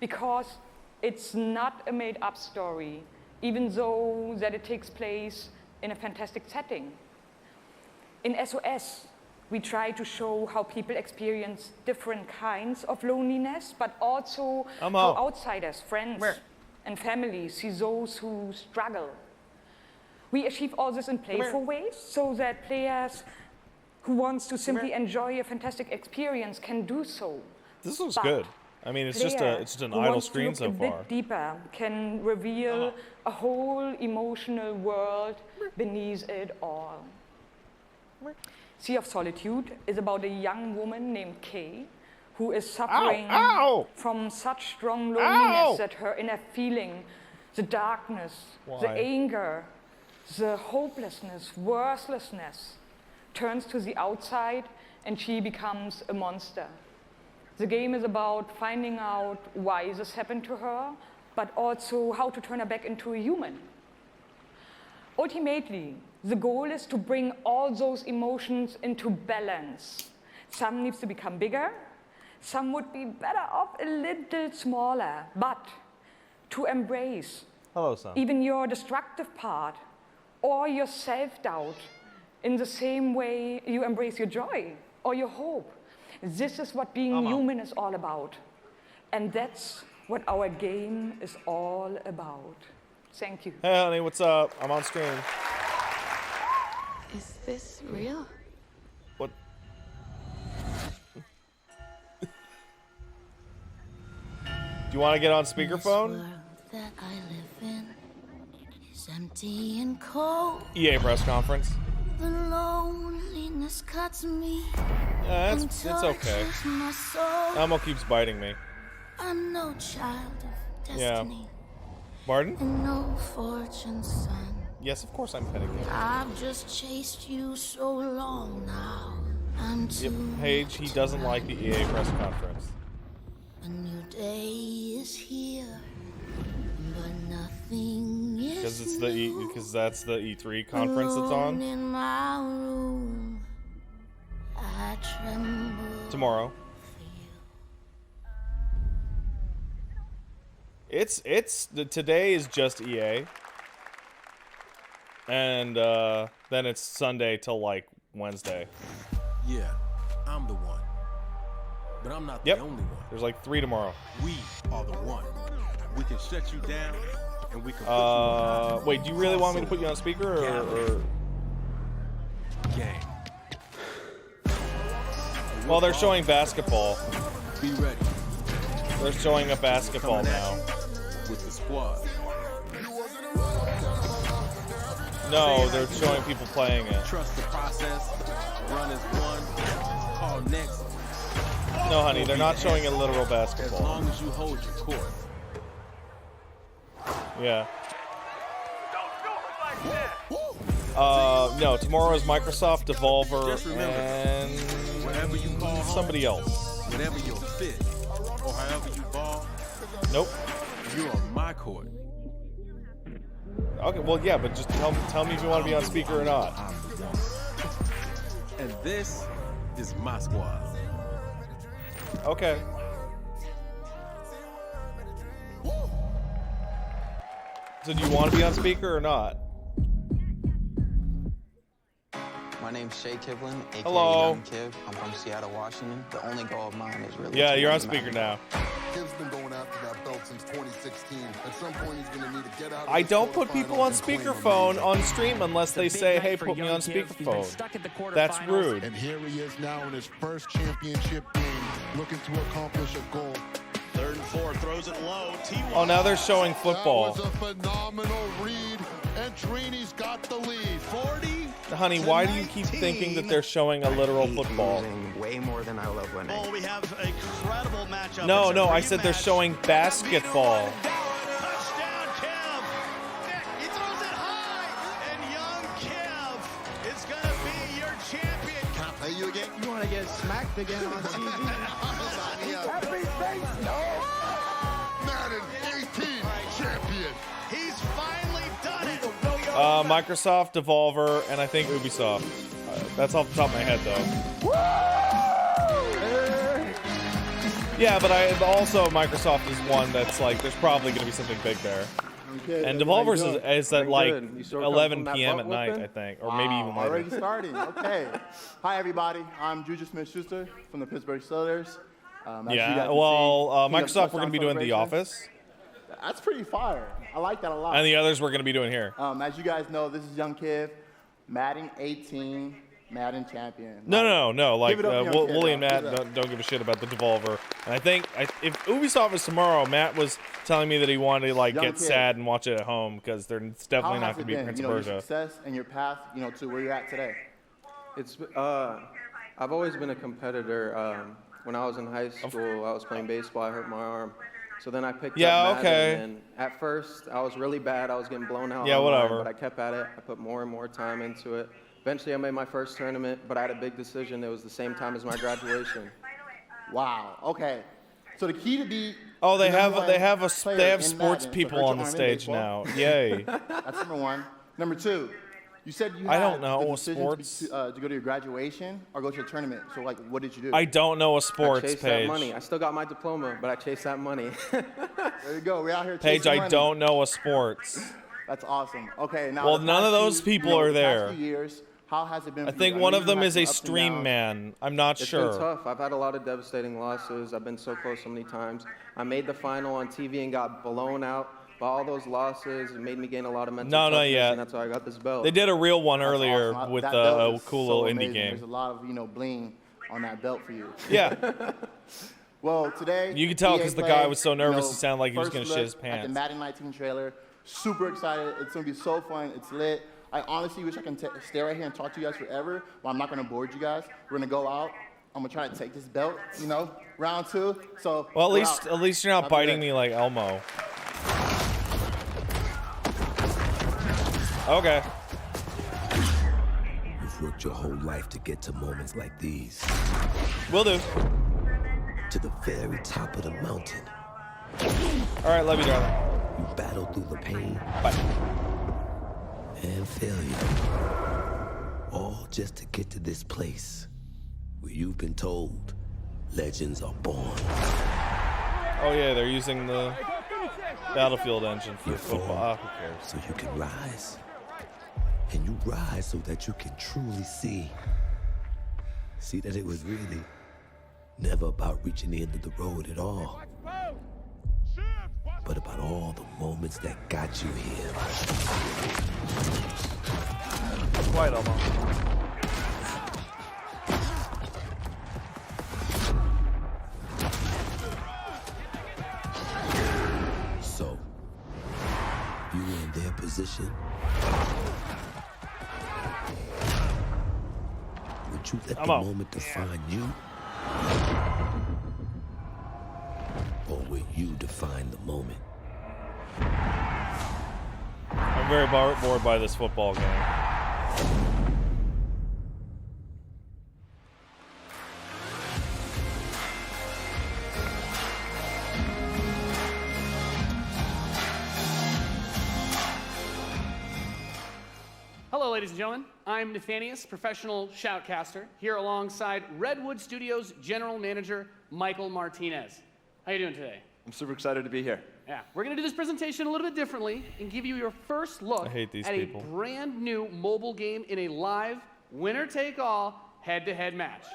because it's not a made-up story, even though that it takes place in a fantastic setting. In SOS, we try to show how people experience different kinds of loneliness, but also how outsiders, friends, and families see those who struggle. We achieve all this in playful ways so that players who wants to simply enjoy a fantastic experience can do so. This looks But good. I mean, it's just an who idle wants to screen look so a bit far. deeper can reveal a whole emotional world beneath it all. Sea of Solitude is about a young woman named Kay who is suffering from such strong loneliness that her inner feeling, the darkness, the Why? anger, the hopelessness, worthlessness, turns to the outside and she becomes a monster. The game is about finding out why this happened to her, but also how to turn her back into a human. Ultimately, the goal is to bring all those emotions into balance. Some needs to become bigger, some would be better off a little smaller, but to embrace even your destructive part or your self-doubt in the same way you embrace your joy or your hope. This is what being human is all about. And that's what our game is all about. Thank you. Hey, honey, what's up? I'm on screen. Is this real? What? Do you want to get on speakerphone? This world that I live in is empty and cold. EA press conference. The loneliness cuts me. Yeah, and it's okay. touches my soul. Elmo keeps biting me. I'm no child of Yeah. destiny. Pardon? And no fortune's son. Yes, of course I'm petting you. I've just chased you so long now. I'm Yep, too Paige, he doesn't like the EA press conference. A new day is here, but nothing is Because it's the because that's the E3 conference that's alone on in my room. I tremble. tomorrow. Today is just EA, and then it's Sunday till like Wednesday. Yeah, I'm the one. But I'm not Yep. the only one. There's like 3 tomorrow. We are the one. We can shut you down, and we can put you on. Wait, do you really want me to put you on speaker or? Gang. Well, they're showing basketball. Be ready. They're showing a basketball Coming at now. you with the squad. No, they're showing people playing it. Trust the process. Run as one. Call next. No, honey, they're not showing a literal As basketball. long as you hold your court. Yeah. No, tomorrow is Microsoft, Devolver, Just remember, and wherever you call home, somebody else. whenever you're fit, or however you ball, Nope. you're on my court. Okay, well, yeah, but just tell me if you want to be on speaker or not. And this is my squad. Okay. So do you want to be on speaker or not? My name's Shay Kivlin, aka Hello. Young Kiv. I'm from Seattle, Washington. The only goal of mine is really. Yeah, to you're on win speaker the now. Kiv's been going after that belt since 2016. At some point, he's going to need to get out of I this don't put quarterfinal people on and claim a speakerphone major. on stream unless they say, hey, put me on speakerphone. That's rude. And here he is now in his first championship game, looking to accomplish a goal. 3rd and 4, throws it low. T1. Oh, now they're showing football. That was a phenomenal read, and Trini's got the lead. 40. Honey, why do you keep thinking that they're showing a literal football? Way more than I love winning. Oh, we have a incredible matchup. No, It's a I said they're rematch. showing basketball. Touchdown, Kev. He throws it high, and young Kev is going to be your champion. Can I play you again? You want to get smacked again on TV? Madden 18 champion. He's finally done it. Microsoft, Devolver, and I think Ubisoft. That's off the top of my head, though. Yeah, but also Microsoft is one that's like, there's probably going to be something big there. And Devolver's is at like 11 p.m. at night, I think, or maybe even later. Already starting. Okay. Hi, everybody. I'm Juju Smith-Schuster from the Pittsburgh Steelers. As you guys Yeah, can well, see, King of Microsoft, we're going to be doing The Celebrations. Office. That's pretty fire. I like that a lot. And the others we're going to be doing here. As you guys know, this is Young Kiv, Madden 18, Madden champion. No. Like, Give it up to Young Kid, Wooly and though. Matt Give it up. don't give a shit about the Devolver. And I think if Ubisoft is tomorrow, Matt was telling me that he wanted to like Young get Kid. sad and watch it at home because it's definitely How not has going to it be been, Prince your of Persia. success and your path, to where you're at today? It's I've always been a competitor. When I was in high school, I was playing baseball. I hurt my arm, so then I picked up Madden. okay. And at first, I was really bad. I was getting blown out. Yeah, online, whatever. But I kept at it. I put more and more time into it. Eventually, I made my first tournament, but I had a big decision. It was the same time as my graduation. Wow. Okay. So the key to be. Oh, they the have number they one have player they have in sports Madden, people so hurt on your the arm in stage baseball. now. Yay. That's number one. Number two, you said you I had don't know the a decision sports. to go to your graduation or go to a tournament. So like, what did you do? I don't know a I sports chased that page. money. I still got my diploma, but I chased that money. There you go. We're out here. Page, chasing I money. don't know a sports. That's awesome. Okay, now. Well, the none past of those few- people are the past there. few years, how has it been? I for think you? one know of you them had is some a ups and stream downs. man. I'm not It's sure. been tough. I've had a lot of devastating losses. I've been so close so many times. I made the final on TV and got blown out by all those losses. It made me gain a lot of mental No, not toughness, yet. and that's how I got this belt. They did a real one That's earlier awesome. with That belt a is cool so little indie amazing. game. There's a lot of bling on that belt for you. Yeah. Well, today You could tell EA 'cause the Play, guy was so nervous, you know, it sounded like he was first gonna shit look his At pants. the Madden 19 trailer, super excited. It's gonna be so fun. It's lit. I honestly wish I can stay right here and talk to you guys forever, but I'm not gonna board you guys. We're gonna go out. I'm gonna try to take this belt. Round two. So. Well, we're at least you're not Have a good biting day. me like Elmo. Okay. You've worked your whole life to get to moments like these. Will do. To the very top of the mountain. All right, love you, darling. You battled through the pain. Bye. And failure. All just to get to this place where you've been told legends are born. Oh yeah, they're using the Battlefield engine for You football. fall Who cares? so you can rise. And you rise so that you can truly see. See that it was really never about reaching the end of the road at all. But about all the moments that got you here. Quiet, Elmo. So, you were in their position. Would you let the Elmo. moment define you? Or will you define the moment? I'm very bored by this football game. ladies and gentlemen, I'm Nathanius, professional shoutcaster, here alongside Redwood Studios General Manager Michael Martinez. How you doing today? I'm super excited to be here. Yeah, we're going to do this presentation a little bit differently and give you your first look I hate these at people. a brand new mobile game in a live, winner-take-all, head-to-head match.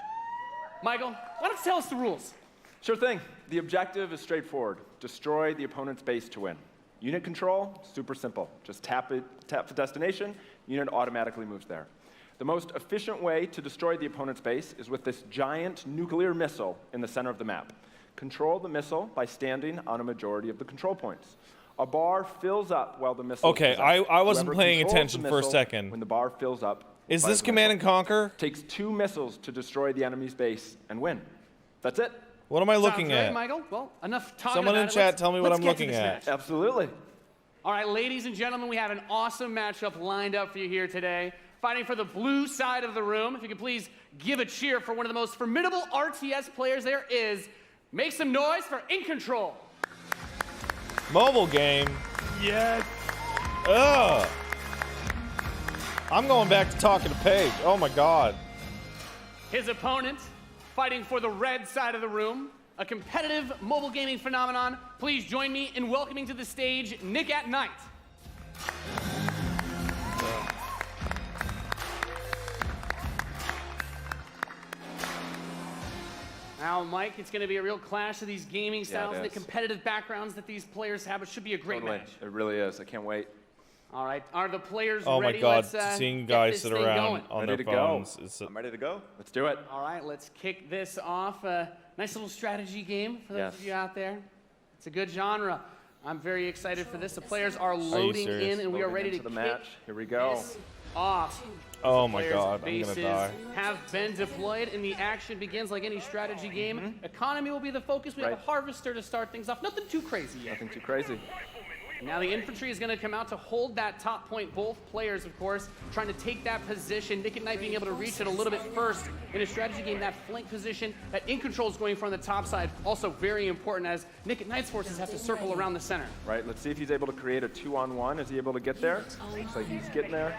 Michael, why don't you tell us the rules? Sure thing. The objective is straightforward. Destroy the opponent's base to win. Unit control, super simple. Just tap the destination, unit automatically moves there. The most efficient way to destroy the opponent's base is with this giant nuclear missile in the center of the map. Control the missile by standing on a majority of the control points. A bar fills up while the missile Okay, is up. I wasn't Whoever paying controls attention the for a missile second. When the bar fills up. Is by this the Command missile. and Conquer? Takes 2 missiles to destroy the enemy's base and win. That's it. What am I Sounds looking great, at? Michael. Well, enough talking Someone about in it. chat Let's- tell me what let's I'm get to looking this at. match. Absolutely. All right, ladies and gentlemen, we have an awesome matchup lined up for you here today. Fighting for the blue side of the room, if you could please give a cheer for one of the most formidable RTS players there is. Make some noise for In Control. Mobile game. Yes. Ugh. I'm going back to talking to Paige. Oh my God. His opponent, fighting for the red side of the room, a competitive mobile gaming phenomenon. Please join me in welcoming to the stage Nick at Night. Now, Mike, it's going to be a real clash of these gaming styles and the is. competitive backgrounds that these players have. It should be a great Totally. match. It really is. I can't wait. All right, are the players Oh ready? my God, Let's, seeing get guys this sit thing around going. on Ready their to go. phones. It's I'm ready to go. Let's do it. All right, let's kick this off. A nice little strategy game for those of you out there. It's a good genre. I'm very excited for this. The players are loading serious? in, and we are Loading ready to into the kick match. Here we go. this off. Oh my Players' God, I'm bases gonna die. have been deployed, and the action begins like any strategy game. Economy will be the focus. We have a harvester to start things off. Nothing too crazy yet. Nothing too crazy. Now the infantry is going to come out to hold that top point. Both players, of course, trying to take that position. Nick at Night being able to reach it a little bit first in a strategy game. That flank position that In Control is going for on the top side, also very important as Nick at Night's forces have to circle around the center. Right, let's see if he's able to create a 2-on-1. Is he able to get there? Looks like he's getting there.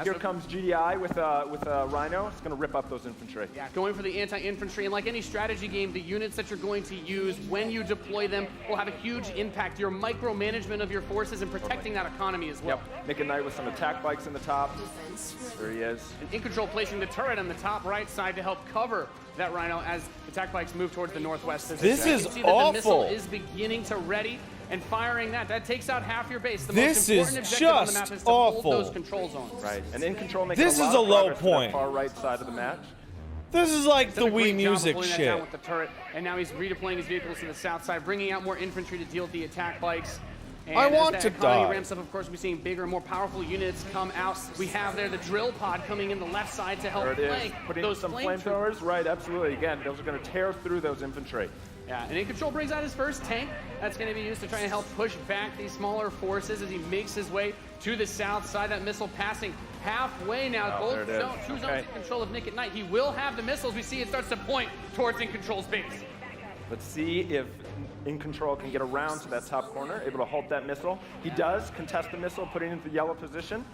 Here comes GDI with a Rhino. It's going to rip up those infantry. Yeah, going for the anti-infantry, and like any strategy game, the units that you're going to use when you deploy them will have a huge impact. Your micromanagement of your forces and protecting that economy as well. Yep, Nick and Knight with some attack bikes in the top. There he is. And In Control placing the turret on the top right side to help cover that Rhino as attack bikes move towards the northwest position. This You is can see that the missile awful. is beginning to ready and firing that. That takes out half your base. The This most important is objective on the just map is to awful. hold those control zones. Right, and In Control making This a lot is a of low progress to that point. far right side of the match. This is like He's the done a Wii great job of Music pulling that down shit. with the turret, and now he's redeploying his vehicles to the south side, bringing out more infantry to deal with the attack bikes. And I as want that to economy die. ramps up, of course, we're seeing bigger and more powerful units come out. We have there the drill pod coming in the left side to help There it flank is. Putting those some flank flamethrowers. Right, absolutely. Again, those are going to tear through those infantry. Yeah, and In Control brings out his first tank. That's going to be used to try and help push back these smaller forces as he makes his way to the south side. That missile passing halfway now. Oh, there Both it is. two zones Okay. in control of Nick at Night. He will have the missiles. We see it starts to point towards In Control's base. Let's see if In Control can get around to that top corner, able to halt that missile. He does contest the missile, putting it into the yellow position.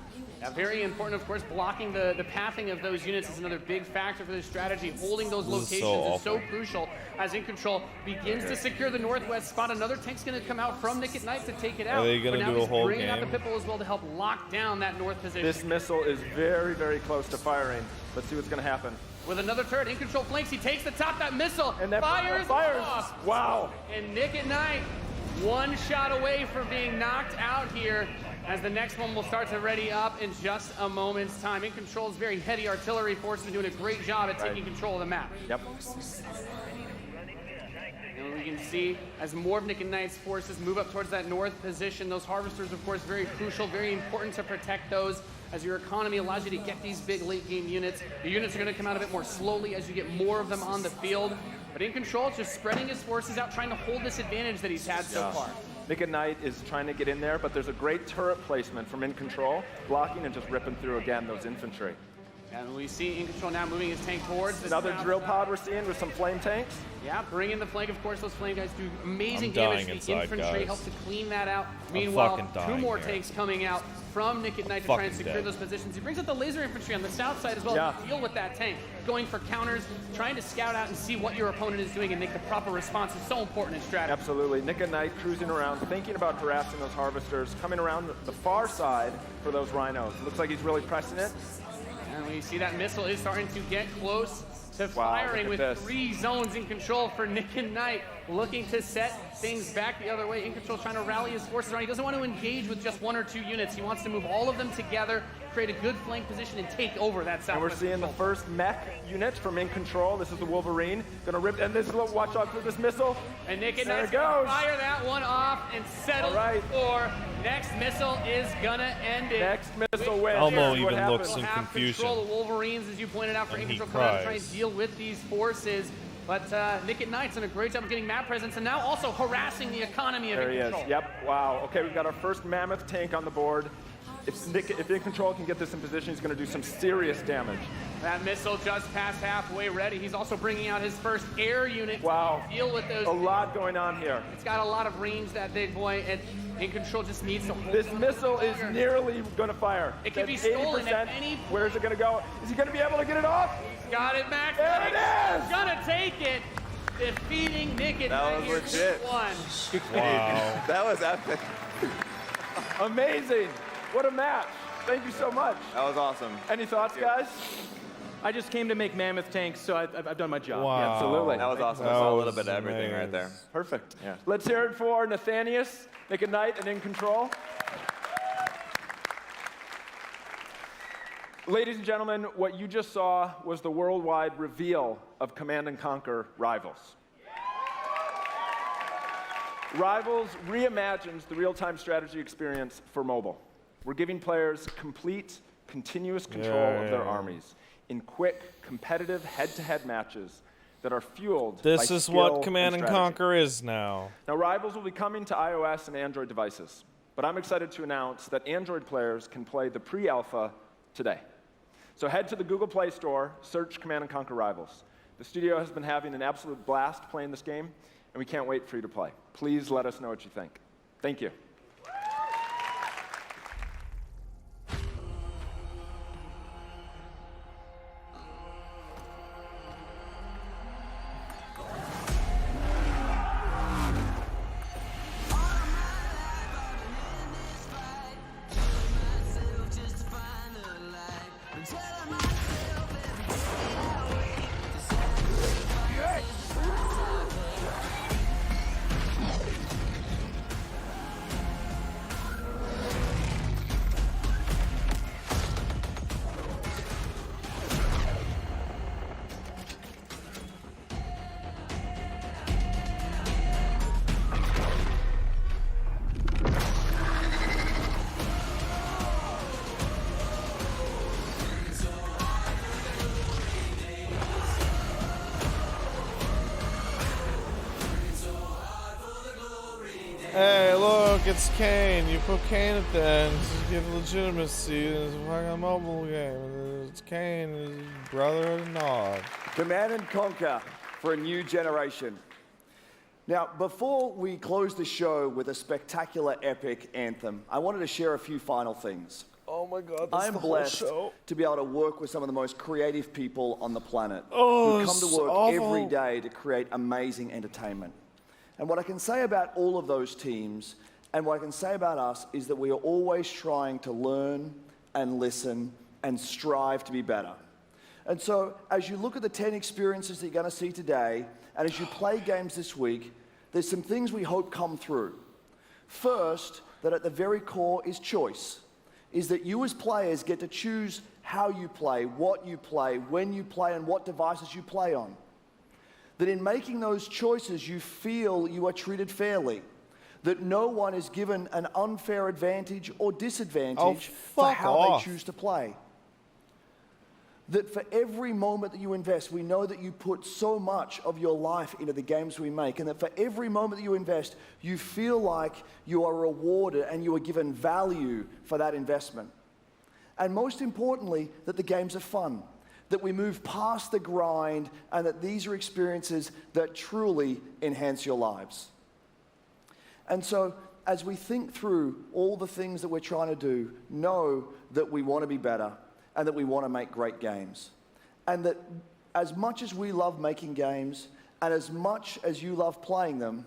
Yeah, very important, of course, blocking the pathing of those units is another big factor for this strategy. Holding those This is locations so is so awful. crucial as In Control begins to secure the northwest spot. Another tank's going to come out from Nick at Night to take it out. Are they gonna but now do a he's whole bringing out the game? Pipple as well to help lock down that north position. This missile is very, very close to firing. Let's see what's going to happen. With another turret, In Control flanks. He takes the top. That missile And that fires off. Wow. And Nick at Night, one shot away from being knocked out here, as the next one will start to ready up in just a moment's time. In Control's very heavy artillery forces are doing a great job at taking control of the map. Yep. And we can see as more of Nick and Knight's forces move up towards that north position, those harvesters, of course, very crucial, very important to protect those as your economy allows you to get these big late game units. The units are going to come out a bit more slowly as you get more of them on the field. But In Control, just spreading his forces out, trying to hold this advantage that he's had so far. Nick at Night is trying to get in there, but there's a great turret placement from In Control, blocking and just ripping through again those infantry. And we see In Control now moving his tank towards this Another south drill side. pod we're seeing with some flame tanks. Yeah, bring in the flank. Of course, those flame guys do amazing I'm damage dying to the inside, infantry. guys. Helps to clean that out. I'm Meanwhile, fucking 2 dying more here. tanks coming out from Nick at Night to try and Fucking secure dead. those positions. He brings up the laser infantry on the south side as well Yeah. to deal with that tank. Going for counters, trying to scout out and see what your opponent is doing and make the proper response is so important in strategy. Absolutely. Nick at Night cruising around, thinking about harassing those harvesters, coming around the far side for those rhinos. Looks like he's really pressing it. And we see that missile is starting to get close to Wow, firing look with at this. 3 zones in control for Nick and Knight, looking to set things back the other way. In Control trying to rally his forces around. He doesn't want to engage with just 1 or 2 units. He wants to move all of them together, create a good flank position, and take over that south. And we're seeing the first mech unit from In Control. This is the Wolverine. Gonna rip, and this little watch out for this missile. And Nick and there Knight's it gonna goes. fire that one off and settle All right. for next missile is gonna end it. Next missile wins. Elmo Here's what even looks happens. in Have confusion. control. The Wolverines, as you pointed out, for And In he Control, come out and try cries. and deal with these forces. But Nick at Knight's done a great job of getting map presence and now also harassing the economy of There In he Control. is. Yep. Wow. Okay, we've got our first mammoth tank on the board. If In Control can get this in position, he's going to do some serious damage. That missile just past halfway ready. He's also bringing out his first air unit Wow. to deal with those. A lot going on here. It's got a lot of range, that big boy, and In Control just needs to hold This on missile to is fire. nearly going to fire. It can be That's stolen 80%. at any point. Where's it going to go? Is he going to be able to get it off? Got it, Max. There it is! He's gonna take it, defeating Nick at That Night was here legit. 2-1. Wow. That was epic. Amazing. What a match. Thank you so much. That was awesome. Any thoughts, guys? I just came to make mammoth tanks, so I've done my job. Wow. Yeah, absolutely. That was awesome. That I saw a little was bit of everything right there. amazing. Perfect. Yeah. Let's hear it for Nathanius, Nick at Night, and In Control. Ladies and gentlemen, what you just saw was the worldwide reveal of Command & Conquer Rivals. Rivals reimagines the real-time strategy experience for mobile. We're giving players complete, continuous control of their armies in quick, competitive head-to-head matches that are fueled This by is skill what Command and strategy. Conquer is now. Now, Rivals will be coming to iOS and Android devices, but I'm excited to announce that Android players can play the pre-alpha today. So head to the Google Play Store, search Command & Conquer Rivals. The studio has been having an absolute blast playing this game, and we can't wait for you to play. Please let us know what you think. Thank you. Hey, look, it's Kane. You put Kane at the end to give legitimacy. It's a fucking mobile game. It's Kane, his brother of Nod. Command & Conquer for a new generation. Now, before we close the show with a spectacular epic anthem, I wanted to share a few final things. Oh my God, I'm blessed to be able to work with some of the most creative people on the planet Oh, who come to it's work awful. every day to create amazing entertainment. And what I can say about all of those teams and what I can say about us is that we are always trying to learn and listen and strive to be better. And so as you look at the 10 experiences that you're going to see today, and as you play games this week, there's some things we hope come through. First, that at the very core is choice, is that you as players get to choose how you play, what you play, when you play, and what devices you play on. That in making those choices, you feel you are treated fairly. That no one is given an unfair advantage or disadvantage for fuck how off. they choose to play. That for every moment that you invest, we know that you put so much of your life into the games we make, and that for every moment that you invest, you feel like you are rewarded and you are given value for that investment. And most importantly, that the games are fun, that we move past the grind, and that these are experiences that truly enhance your lives. And so, as we think through all the things that we're trying to do, know that we want to be better and that we want to make great games. And that as much as we love making games and as much as you love playing them,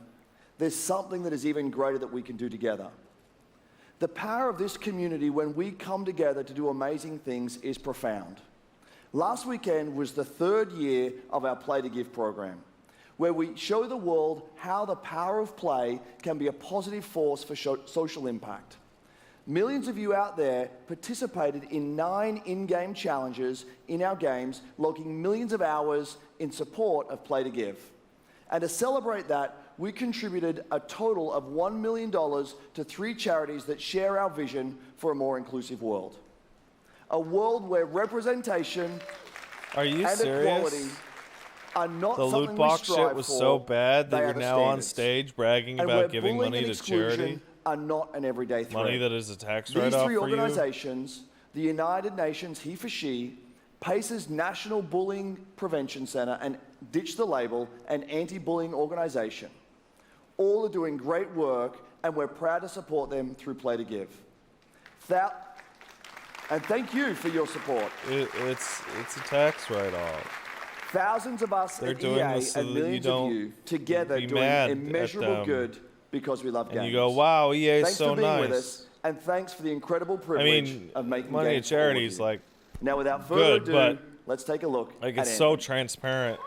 there's something that is even greater that we can do together. The power of this community when we come together to do amazing things is profound. Last weekend was the 3rd year of our Play to Give program, where we show the world how the power of play can be a positive force for social impact. Millions of you out there participated in 9 in-game challenges in our games, logging millions of hours in support of Play to Give. And to celebrate that, we contributed a total of $1 million to 3 charities that share our vision for a more inclusive world. A world where representation and equality are not the something loot box we strive shit was for, so bad they that are you're the now on standards. stage bragging And where about giving bullying money and to charity. exclusion are not an everyday threat. Money that is a tax These write-off 3 for you. organizations, the United Nations He for She, PACE's National Bullying Prevention Center, and Ditch the Label, an anti-bullying organization, all are doing great work, and we're proud to support them through Play to Give. And thank you for your support. It's a tax write-off. Thousands of us They're at doing EA this so and that you millions don't of you together be doing mad at immeasurable them. good because we love And games. you go, wow, EA is thanks so for being nice. with us, and thanks for the incredible I privilege mean, of making money games to for all of charity is you. like Now, without further good, ado, but let's take a look like at it's so Anthem. transparent.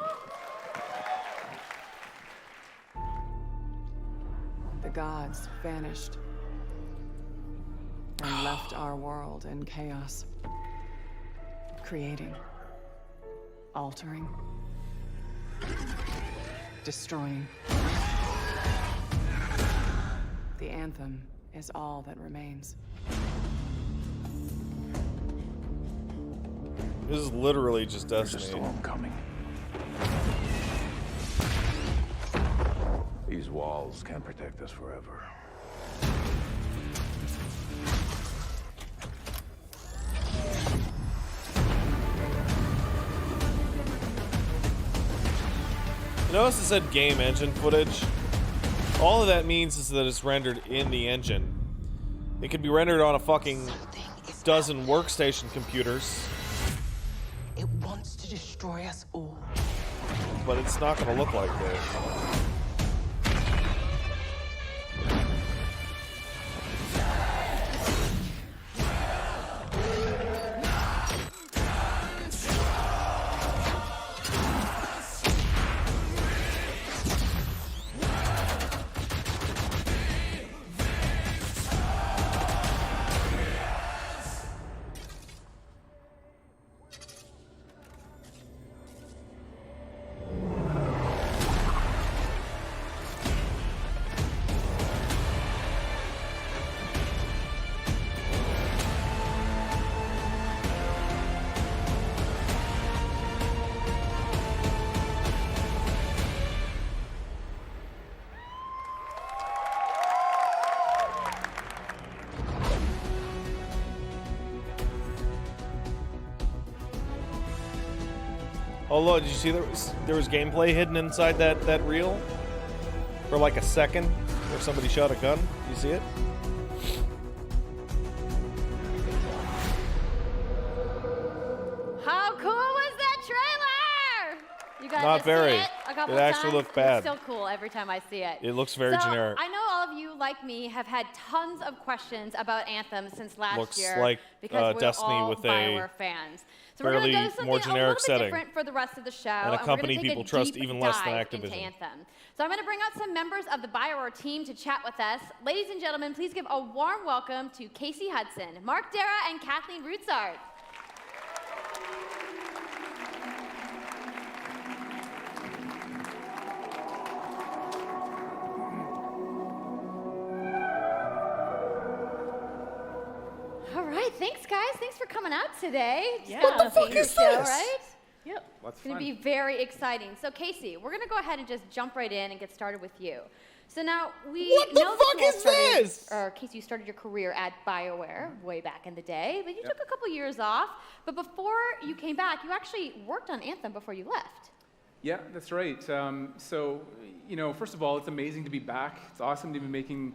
The gods vanished and left our world in chaos, creating, altering, destroying. The anthem is all that remains. This is literally just Destiny. There's a storm coming. These walls can't protect us forever. Notice it said game engine footage. All of that means is that it's rendered in the engine. It could be rendered on a fucking dozen workstation computers, It wants to destroy us all. but it's not going to look like that. Oh look, did you see there was gameplay hidden inside that reel? For like a second, where somebody shot a gun. You see it? How cool was that trailer? You guys Not see very. it a couple It actually times? looked bad. It's still cool every time I see it. It looks very so, generic. I know all of you, like me, have had tons of questions about Anthem since last Looks year. like, because we're Destiny all with a BioWare fans. So we're going to fairly go to more something a generic little bit setting. different for the rest of the show. And a we're company gonna take people a trust deep even less than dive Activision. into Anthem. So I'm going to bring out some members of the BioWare team to chat with us. Ladies and gentlemen, please give a warm welcome to Casey Hudson, Mark Dara, and Kathleen Rutzart. All right, thanks guys. Thanks for coming out today. Yeah. What the fuck is show, this? right? Yep. It's going to be very exciting. So, Casey, we're going to go ahead and just jump right in and get started with you. So now we What the know fuck that you all is started, this? Or Casey, you started your career at BioWare way back in the day, but you took a couple years off. But before you came back, you actually worked on Anthem before you left. Yeah, that's right. So, you know, first of all, it's amazing to be back. It's awesome to be making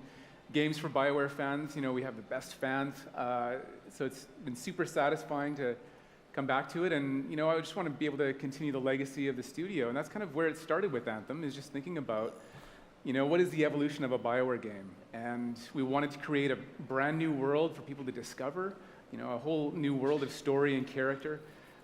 games for BioWare fans. You know, we have the best fans. So it's been super satisfying to come back to it. And, you know, I just want to be able to continue the legacy of the studio. And that's kind of where it started with Anthem, is just thinking about, you know, what is the evolution of a BioWare game? And we wanted to create a brand new world for people to discover, you know, a whole new world of story and character.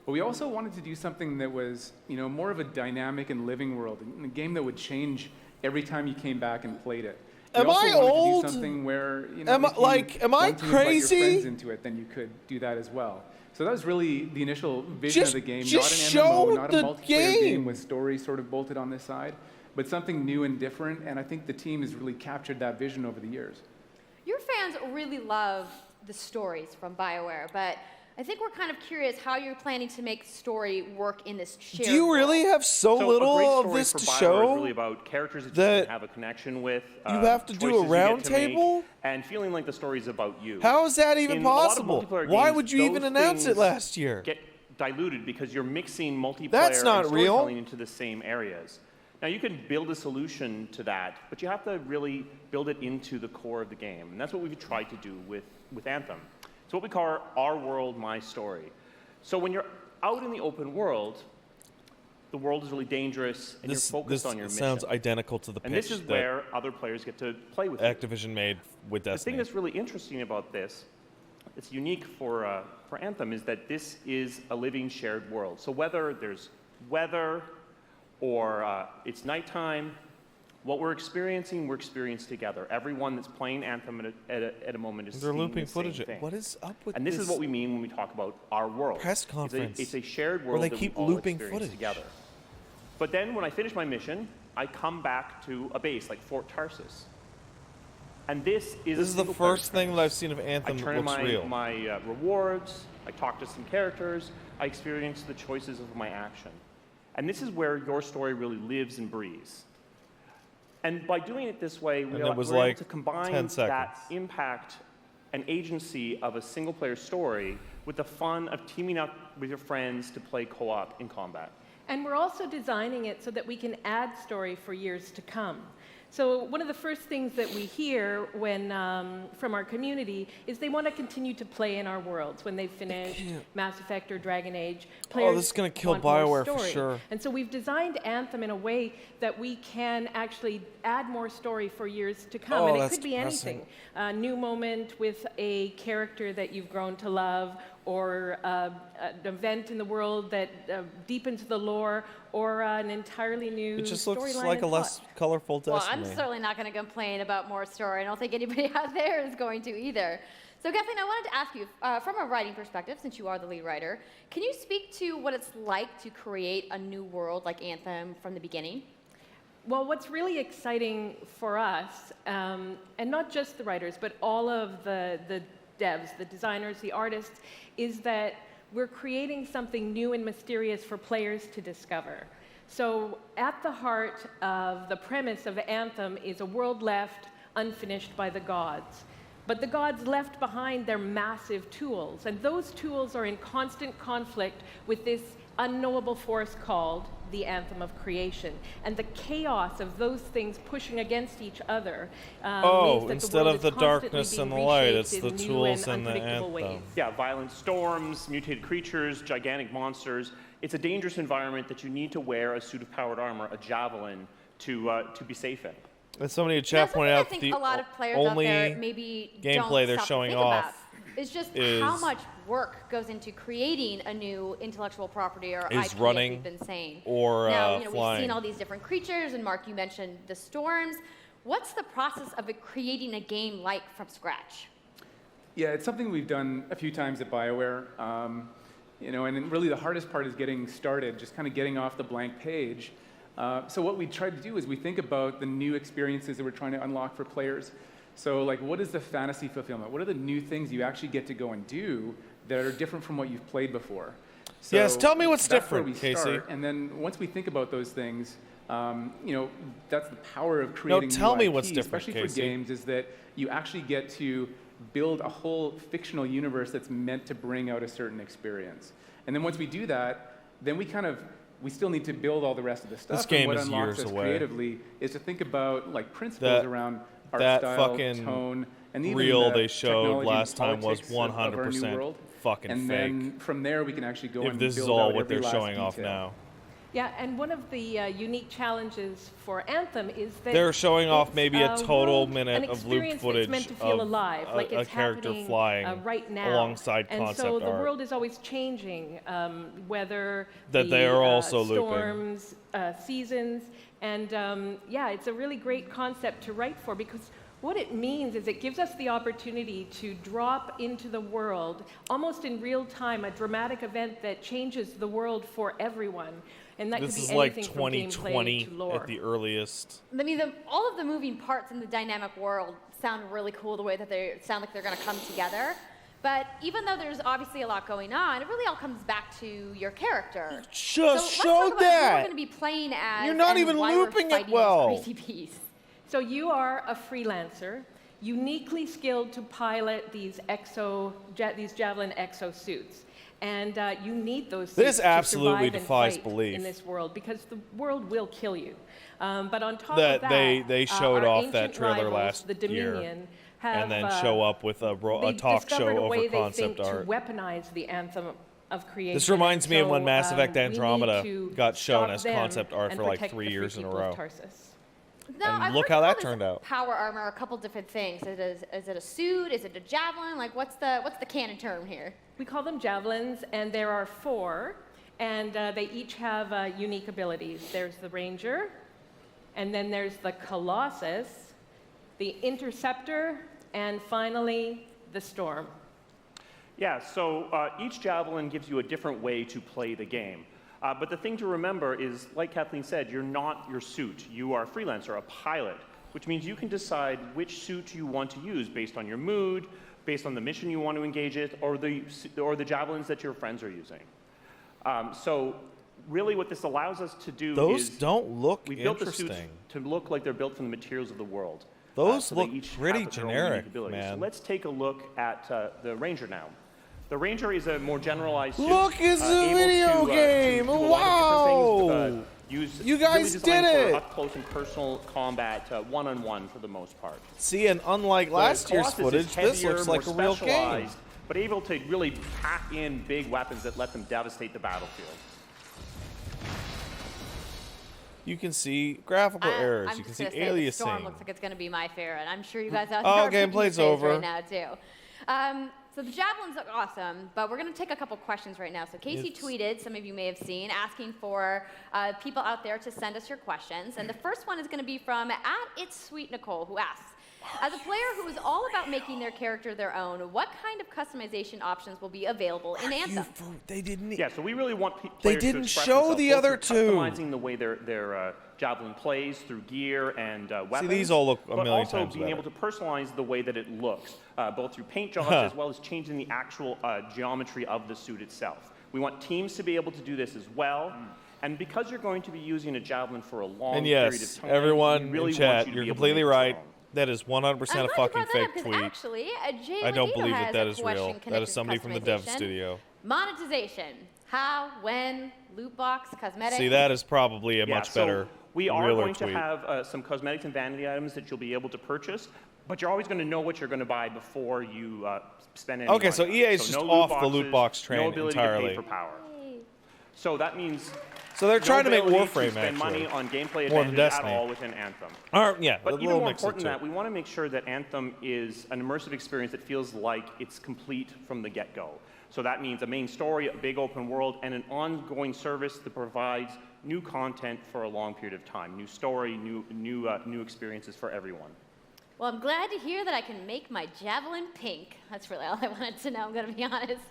But we also wanted to do something that was, you know, more of a dynamic and living world, a game that would change every time you came back and played it. We Am also I wanted old? To do something where, you know, Am I- if you like, am I want to invite crazy? your friends into it, then you could do that as well. So that was really the initial vision Just- of the game. just Not an show MMO, not a the multiplayer game. game with stories sort of bolted on this side, but something new and different. And I think the team has really captured that vision over the years. Your fans really love the stories from BioWare, but I think we're kind of curious how you're planning to make story work in this shared Do you really have so a great little of story this for to BioWare show? is really about characters that you that can have a connection with. you have to do a choices you round get to make, table? and feeling like the story's about you. How is that even In a lot of possible? multiplayer Why games, would you even those announce it things last year? Get diluted because you're mixing multiplayer That's not and real. storytelling into the same areas. Now you can build a solution to that, but you have to really build it into the core of the game, and that's what we've tried to do with Anthem. It's what we call our world, my story. So when you're out in the open world, the world is really dangerous, and you're focused on your mission. sounds identical to the pitch And this is that where other players get to play with you. Activision made with The thing Destiny. that's really interesting about this, it's unique for Anthem, is that this is a living shared world. So whether there's weather or it's nighttime, what we're experiencing together. Everyone that's playing Anthem at a moment is They're seeing looping the same footage. thing. What is up with And this this is what we mean when we talk about our world. press conference It's a shared where world they that keep we all looping experience footage? together. But then when I finish my mission, I come back to a base like Fort Tarsus. And this is This is the first thing that I've seen of Anthem I that turn looks in real. my rewards, I talk to some characters, I experience the choices of my action. And this is where your story really lives and breathes. And by doing it this way, And we're it was able like to combine 10 seconds. that impact and agency of a single-player story with the fun of teaming up with your friends to play co-op in combat. And we're also designing it so that we can add story for years to come. So one of the first things that we hear when, from our community is they want to continue to play in our worlds when they've finished Mass Effect or Dragon Age. Players this is gonna kill want more BioWare for story. sure. And so we've designed Anthem in a way that we can actually add more story for years to come. Oh, and it that's could be depressing. anything. A new moment with a character that you've grown to love, or an event in the world that deepens the lore, or an entirely new It just looks storyline like a and less plot. colorful Well, Destiny. I'm certainly not going to complain about more story. I don't think anybody out there is going to either. So, Kathleen, I wanted to ask you, from a writing perspective, since you are the lead writer, can you speak to what it's like to create a new world like Anthem from the beginning? Well, what's really exciting for us, and not just the writers, but all of the devs, the designers, the artists, is that we're creating something new and mysterious for players to discover. So at the heart of the premise of Anthem is a world left unfinished by the gods. But the gods left behind their massive tools, and those tools are in constant conflict with this unknowable force called the Anthem of Creation. And the chaos of those things pushing against each other means that instead the world of the is constantly darkness being and the light, reshaped it's the in new tools and and the unpredictable Anthem. ways. Yeah, violent storms, mutated creatures, gigantic monsters. It's a dangerous environment that you need to wear a suit of powered armor, a javelin, to be safe in. And somebody in chat pointed I out think the a lot of players out only there maybe gameplay don't they're stop to showing think off about is just is- how much work goes into creating a new intellectual property or is IP, running as we've been saying. or now, we've flying. seen all these different creatures, and Mark, you mentioned the storms. What's the process of creating a game like from scratch? Yeah, it's something we've done a few times at BioWare. You know, and then really the hardest part is getting started, just kind of getting off the blank page. So what we try to do is we think about the new experiences that we're trying to unlock for players. So like, what is the fantasy fulfillment? What are the new things you actually get to go and do that are different from what you've played before? So Yes, tell me what's that's where different, we Casey. start, and then once we think about those things, that's the power of creating tell new me IP, what's different, especially Casey. for games, is that you actually get to build a whole fictional universe that's meant to bring out a certain experience. And then once we do that, then we still need to build all the rest of the stuff. This game and what is unlocks years us away. creatively is to think about like principles around art that style, fucking tone, and even reel the they showed technology last and time was politics of our new 100% world. fucking and fake. then from there we can actually go If and this is build all out what every they're last showing off detail. now. Yeah, and one of the unique challenges for Anthem is that They're showing off it's maybe a total minute an of loop experience footage that's meant to feel of alive, like a it's character happening, flying right now. alongside and concept so the art. world is always changing, whether That they are also looping. storms, seasons, and it's a really great concept to write for because what it means is it gives us the opportunity to drop into the world, almost in real time, a dramatic event that changes the world for everyone. And that This could is be like anything from gameplay 2020 to lore. at the earliest. I mean, all of the moving parts in the dynamic world sound really cool, the way that they sound like they're going to come together. But even though there's obviously a lot going on, it really all comes back to your character. Just so let's showed talk about who that. we're going to be playing as. You're not and even why we're looping it fighting these well. Crazy beasts. So you are a freelancer, uniquely skilled to pilot these Javelin exosuits. And you need those suits This to absolutely survive and defies fight belief. in this world because the world will kill you. But on top That of that, they showed our off that ancient trailer rivals, last the year, Dominion, have, and then show up with a they talk discovered show a way over they concept think art. to weaponize the anthem of creation. This reminds me of when So, Mass Effect we need Andromeda to got shown stop as them concept art and for like protect 3 the free years in a people of row. Tarsus. Now, And I've look heard how that call this turned out. Power armor, a couple different things. Is it a suit? Is it a javelin? Like, what's the canon term here? We call them javelins, and there are 4, and they each have unique abilities. There's the Ranger, and then there's the Colossus, the Interceptor, and finally, the Storm. Yeah, so each Javelin gives you a different way to play the game. But the thing to remember is, like Kathleen said, you're not your suit. You are a freelancer, a pilot, which means you can decide which suit you want to use based on your mood, based on the mission you want to engage it, or the javelins that your friends are using. So really what this allows us to do Those is don't look we built the suits interesting. to look like they're built from the materials of the world. Those so they look each pretty have their own generic, unique abilities. man. So let's take a look at the Ranger now. The Ranger is a more generalized suit. Look, it's a able video to, game! do a lot of different things, Wow! You guys really designed did it! For up close and personal combat, one-on-one for the most part. See, and unlike The last year's Colossus footage, is this heavier, looks like a more real game. specialized, but able to really pack in big weapons that let them devastate the battlefield. You can see graphical errors. I'm You can just see gonna say the Storm aliasing. looks like it's going to be my favorite. I'm sure you guys out Oh, there are picking gameplay's space over. right now too. So the javelins look awesome, but we're going to take a couple questions right now. So Casey tweeted, some of you may have seen, asking for people out there to send us your questions. And the first one is going to be from @It'sSweetNicole, who asks, as a player who is all about making their character their own, what kind of customization options will be available in Anthem? They didn't. Yeah, so we really want players to didn't express show themselves, the both other through two. customizing the way their javelin plays through gear and weapons. these all look a but million also times being better. able to personalize the way that it looks, both through paint jobs as well as changing the actual geometry of the suit itself. We want teams to be able to do this as well. And because you're going to be using a javelin for a long And period yes, of time, everyone we really in chat, want you to you're be able to completely make right. your own. That is 100% a fucking brought that fake up, 'cause tweet. Actually, Jay I don't Leo believe has that a is question real. That connected is to somebody from the dev customization. studio. Monetization. How, when, loot box, cosmetics. See, that is probably a Yeah, much so better, we are realer going tweet. to have some cosmetics and vanity items that you'll be able to purchase, but you're always going to know what you're going to buy before you spend any Okay, money so on it. EA is just no off loot the loot box boxes, train no ability entirely. To pay for power. So that means So they're trying to make ability Warframe, spend money actually. on gameplay More than advantage Destiny. at all within Anthem. Yeah, But a even little more mix of important than two. that, we want to make sure that Anthem is an immersive experience that feels like it's complete from the get-go. So that means a main story, a big open world, and an ongoing service that provides new content for a long period of time. New story, new experiences for everyone. Well, I'm glad to hear that I can make my javelin pink. That's really all I wanted to know, I'm going to be honest.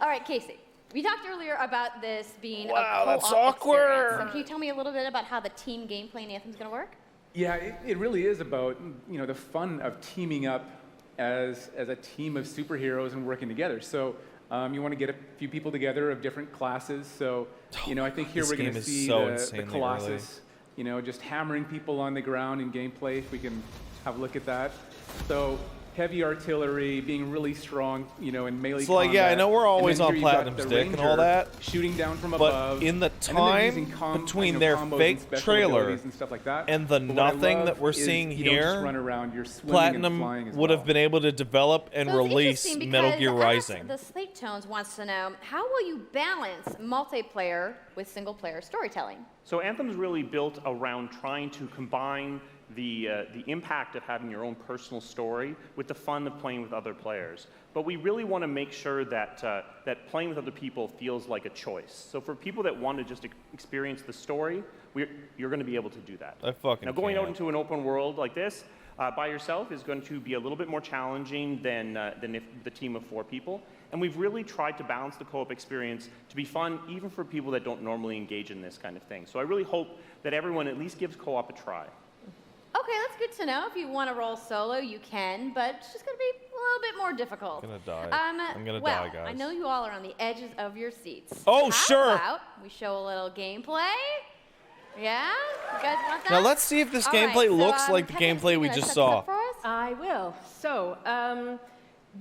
All right, Casey. We talked earlier about this being a Wow, co-op that's awkward. experience. So can you tell me a little bit about how the team gameplay in Anthem's going to work? Yeah, it really is about the fun of teaming up as a team of superheroes and working together. So You want to get a few people together of different classes. So, I think here This we're going game to is see so the insanely Colossus, just hammering people on the ground in gameplay, if we can have a look at that. So, heavy artillery, being really strong, in melee So, like, yeah, I know we're combat. always And then on here you've got Platinum's the dick and all Ranger that, shooting down from but above. in the and then they're using time between their combos fake and special trailer abilities and stuff like that. and the But what I nothing love that we're is seeing you don't just here, run around, you're swimming and flying Platinum as would well. have been able to develop and So it's release interesting Metal because Gear Ask Rising. The Slate Tones wants to know, how will you balance multiplayer with single-player storytelling? So Anthem's really built around trying to combine the impact of having your own personal story with the fun of playing with other players. But we really want to make sure that that playing with other people feels like a choice. So for people that want to just experience the story, you're going to be able to do that. I fucking Now going can't. out into an open world like this by yourself is going to be a little bit more challenging than if the team of 4 people. And we've really tried to balance the co-op experience to be fun even for people that don't normally engage in this kind of thing. So I really hope that everyone at least gives co-op a try. Okay, that's good to know. If you want to roll solo, you can, but it's just going to be a little bit more difficult. I'm gonna die. I'm gonna die, guys. I know you all are on the edges of your seats. Oh, How sure. about we show a little gameplay? Yeah? You guys want that? Now let's see if this All gameplay right, so, looks like the Kevin, gameplay you we gonna just set this saw. up for us? I will. So,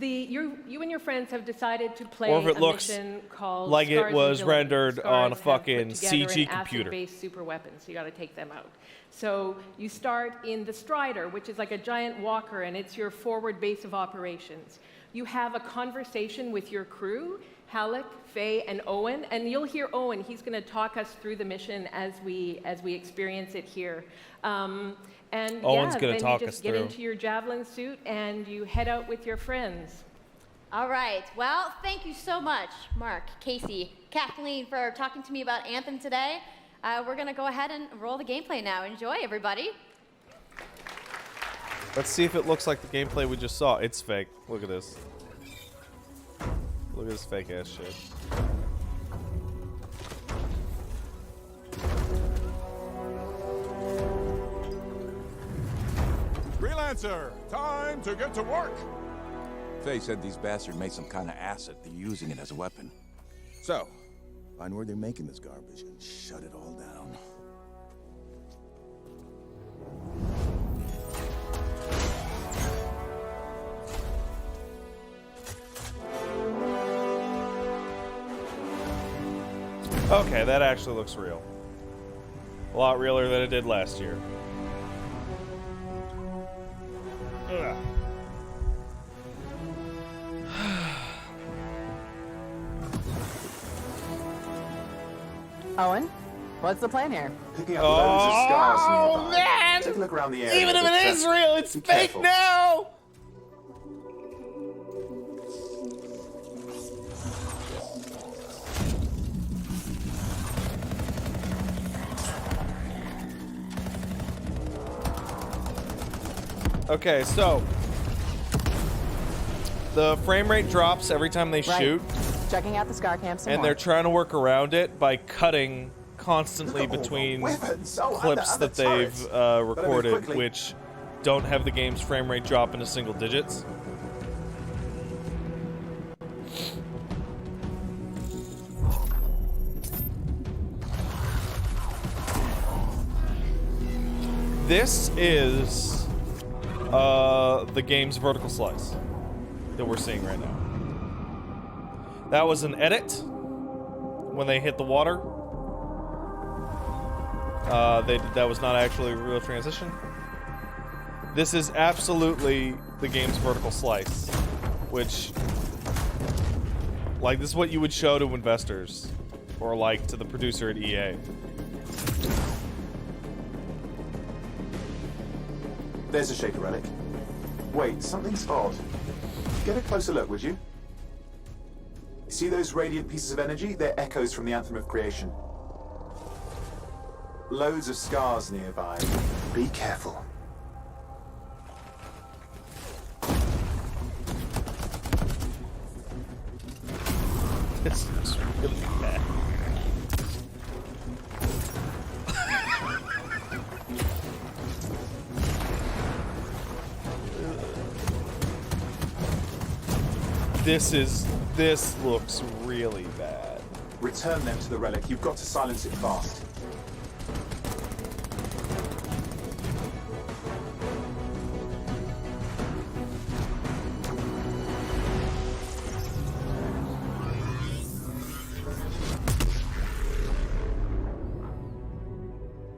you and your friends have decided to play Or if it a looks mission called like it Scars and was Villains. rendered Scars on a have fucking put together CG an computer. acid-based super weapon, so you got to take them out. So you start in the Strider, which is like a giant walker, and it's your forward base of operations. You have a conversation with your crew, Halleck, Faye, and Owen, and you'll hear Owen. He's going to talk us through the mission as we experience it here. And Owen's gonna then talk you us just get through. into your javelin suit and you head out with your friends. All right. Well, thank you so much, Mark, Casey, Kathleen, for talking to me about Anthem today. We're going to go ahead and roll the gameplay now. Enjoy, everybody. Let's see if it looks like the gameplay we just saw. It's fake. Look at this. Look at this fake ass shit. Freelancer, time to get to work. Faye said these bastards made some kind of acid. They're using it as a weapon. So, find where they're making this garbage and shut it all down. Okay, that actually looks real. A lot realer than it did last year. Ugh. Owen, what's the plan here? Picking up loads of scars nearby. Man! Take a look around the area. Even if but, it is real, it's be fake careful. now! Okay, so the frame rate drops every time they Right. shoot, Checking out the scar cam some and more. they're trying to work around it by cutting constantly Look at all the between weapons. Oh, and clips the that they've turrets. Better move recorded, quickly. which don't have the game's frame rate drop into single digits. This is the game's vertical slice that we're seeing right now. That was an edit when they hit the water. That was not actually a real transition. This is absolutely the game's vertical slice, which, like, this is what you would show to investors, or like to the producer at EA. There's a Shaper relic. Wait, something's odd. Get a closer look, would you? See those radiant pieces of energy? They're echoes from the Anthem of Creation. Loads of scars nearby. Be careful. This is really bad. This looks really bad. Return them to the relic. You've got to silence it fast.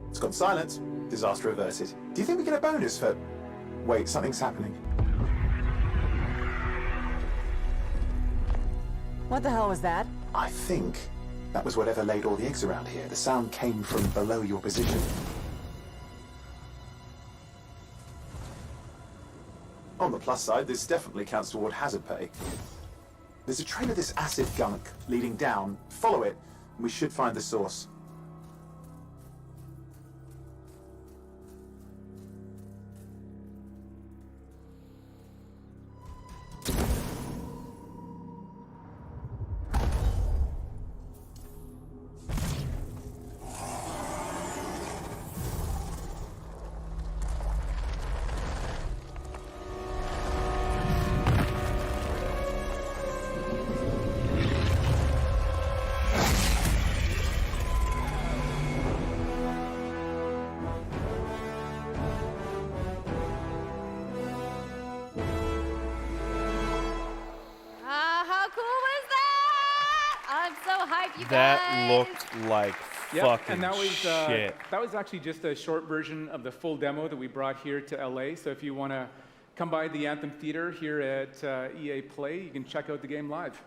It's gone silent. Disaster averted. Do you think we get a bonus for... Wait, something's happening. What the hell was that? I think that was whatever laid all the eggs around here. The sound came from below your position. On the plus side, this definitely counts toward hazard pay. There's a trail of this acid gunk leading down. Follow it, and we should find the source. How cool was that? I'm so hyped, you That guys. looked like Yep, fucking and that was shit. that was actually just a short version of the full demo that we brought here to LA. So if you want to come by the Anthem Theater here at EA Play, you can check out the game live.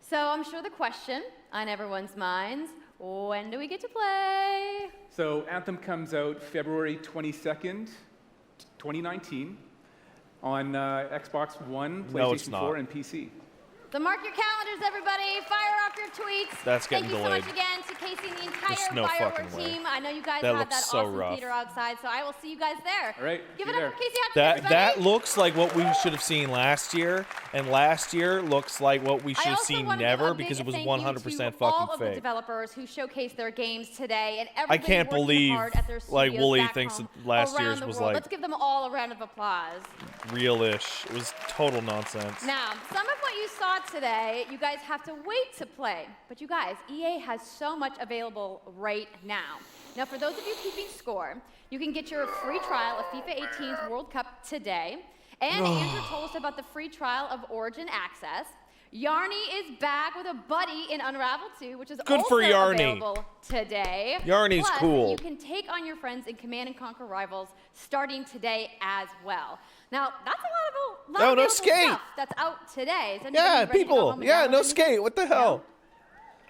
So I'm sure the question on everyone's minds, when do we get to play? So Anthem comes out February 22nd, 2019 on Xbox One, No, it's PlayStation not. 4, and PC. So mark your calendars, everybody. Fire off your tweets. That's getting Thank you delayed. so much again to Casey and the entire There's no Bioware fucking way. team. I know you guys That had looks that so awesome rough. theater outside, so I will see you guys there. All right, Give see it you up for there. Casey Hudson, That everybody. looks like what we should have seen last year, and last year looks like what we should I have also seen wanna give never a big because it was thank 100% you to all fucking of the fake. developers who showcased their games today, and I everybody can't working believe hard at their like studios Wooly back thinks home that last around year's the was world. like Let's give them all a round of applause. real-ish. It was total nonsense. Now, some of what you saw today, you guys have to wait to play. But you guys, EA has so much available right now. Now, for those of you keeping score, you can get your free trial of FIFA 18's World Cup today. And Andrew told us about the free trial of Origin Access. Yarny is back with a buddy in Unravel 2, which is Good also for Yarny. available today. Yarny's Plus, cool. you can take on your friends in Command & Conquer Rivals starting today as well. Now, that's a lot No, of no available skate. stuff that's out today. Is anybody Yeah, ready to go people. home and Yeah, download no anything? skate. What the hell?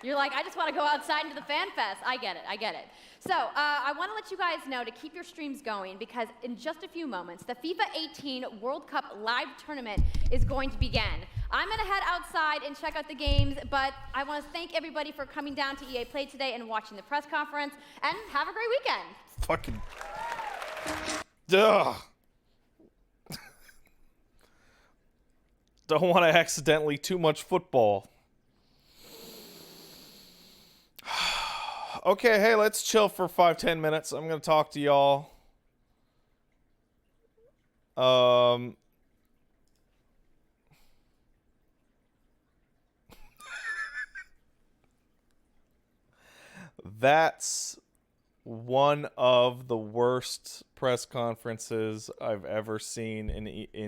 You're like, I just want to go outside into the fan fest. I get it. So I want to let you guys know to keep your streams going because in just a few moments, the FIFA 18 World Cup live tournament is going to begin. I'm going to head outside and check out the games, but I want to thank everybody for coming down to EA Play today and watching the press conference, and have a great weekend. Fucking. Duh. Don't want to accidentally too much football. Okay, hey, let's chill for 5-10 minutes. I'm gonna talk to y'all. That's one of the worst press conferences I've ever seen in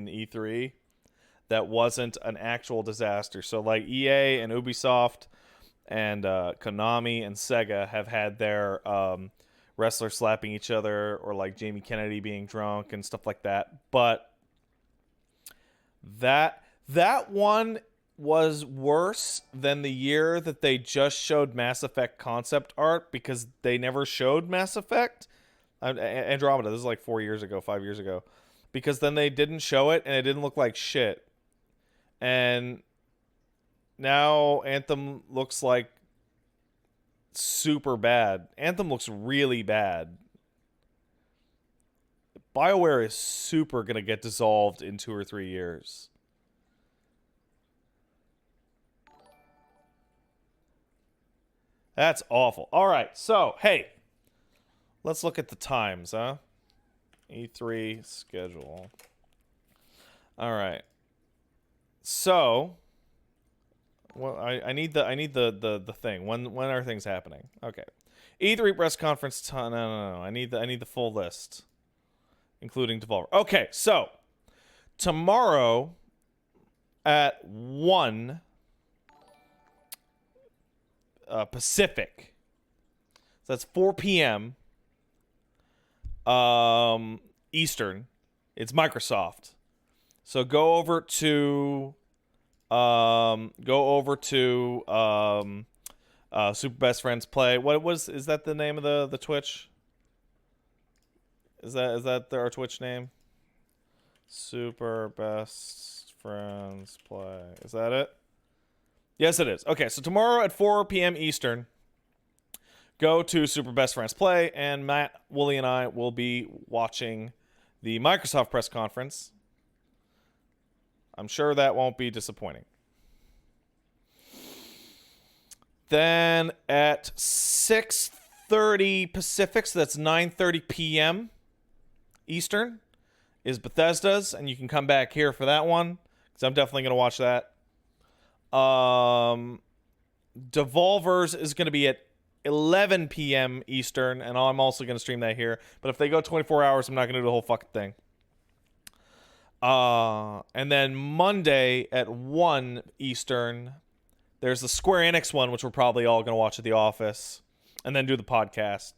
E3 that wasn't an actual disaster. So like EA and Ubisoft and Konami and Sega have had their wrestlers slapping each other or like Jamie Kennedy being drunk and stuff like that. But that one was worse than the year that they just showed Mass Effect concept art because they never showed Mass Effect. Andromeda, this is like 5 years ago. Because then they didn't show it and it didn't look like shit. And now Anthem looks like super bad. Anthem looks really bad. BioWare is super going to get dissolved in 2 or 3 years. That's awful. All right, so, hey, let's look at the times, huh? E3 schedule. All right. So, Well, I need the thing. When are things happening? Okay. E3 press conference. No. I need the full list, including Devolver. Okay, so tomorrow at 1 Pacific. So that's 4 p.m. Eastern. It's Microsoft. So go over to Super Best Friends Play. Is that the name of the Twitch? Is that our Twitch name? Super Best Friends Play. Is that it? Yes, it is. Okay, so tomorrow at 4 p.m. Eastern, go to Super Best Friends Play, and Matt, Wooly, and I will be watching the Microsoft press conference. I'm sure that won't be disappointing. Then at 6:30 Pacific, so that's 9:30 p.m. Eastern, is Bethesda's, and you can come back here for that one, because I'm definitely going to watch that. Devolver's is going to be at 11 p.m. Eastern, and I'm also going to stream that here. But if they go 24 hours, I'm not going to do the whole fucking thing. And then Monday at 1 Eastern, there's the Square Enix one, which we're probably all going to watch at the office, and then do the podcast.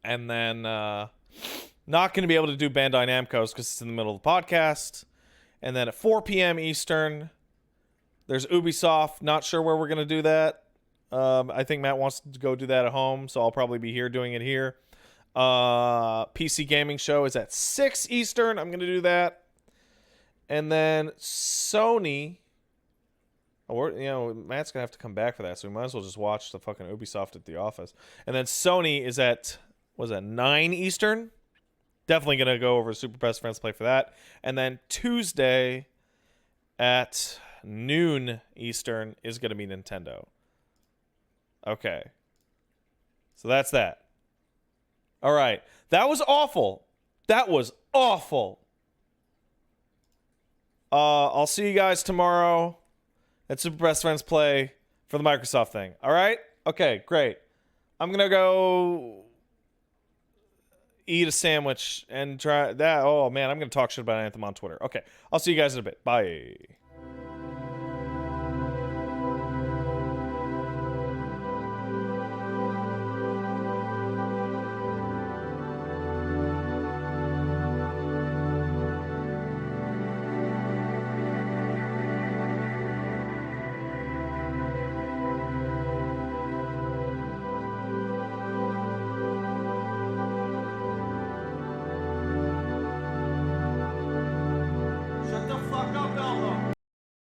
And then not going to be able to do Bandai Namco's because it's in the middle of the podcast. And then at 4 p.m. Eastern, there's Ubisoft. Not sure where we're going to do that. I think Matt wants to go do that at home, so I'll probably be here doing it here. PC Gaming Show is at 6 Eastern. I'm going to do that. And then Sony, Matt's going to have to come back for that, so we might as well just watch the fucking Ubisoft at the office. And then Sony is at, 9 Eastern? Definitely going to go over Super Best Friends Play for that. And then Tuesday at noon Eastern is going to be Nintendo. Okay. So that's that. All right. That was awful. That was awful. I'll see you guys tomorrow at Super Best Friends Play for the Microsoft thing. All right? Okay, great. I'm going to go eat a sandwich and try that. Oh, man, I'm going to talk shit about Anthem on Twitter. Okay. I'll see you guys in a bit. Bye.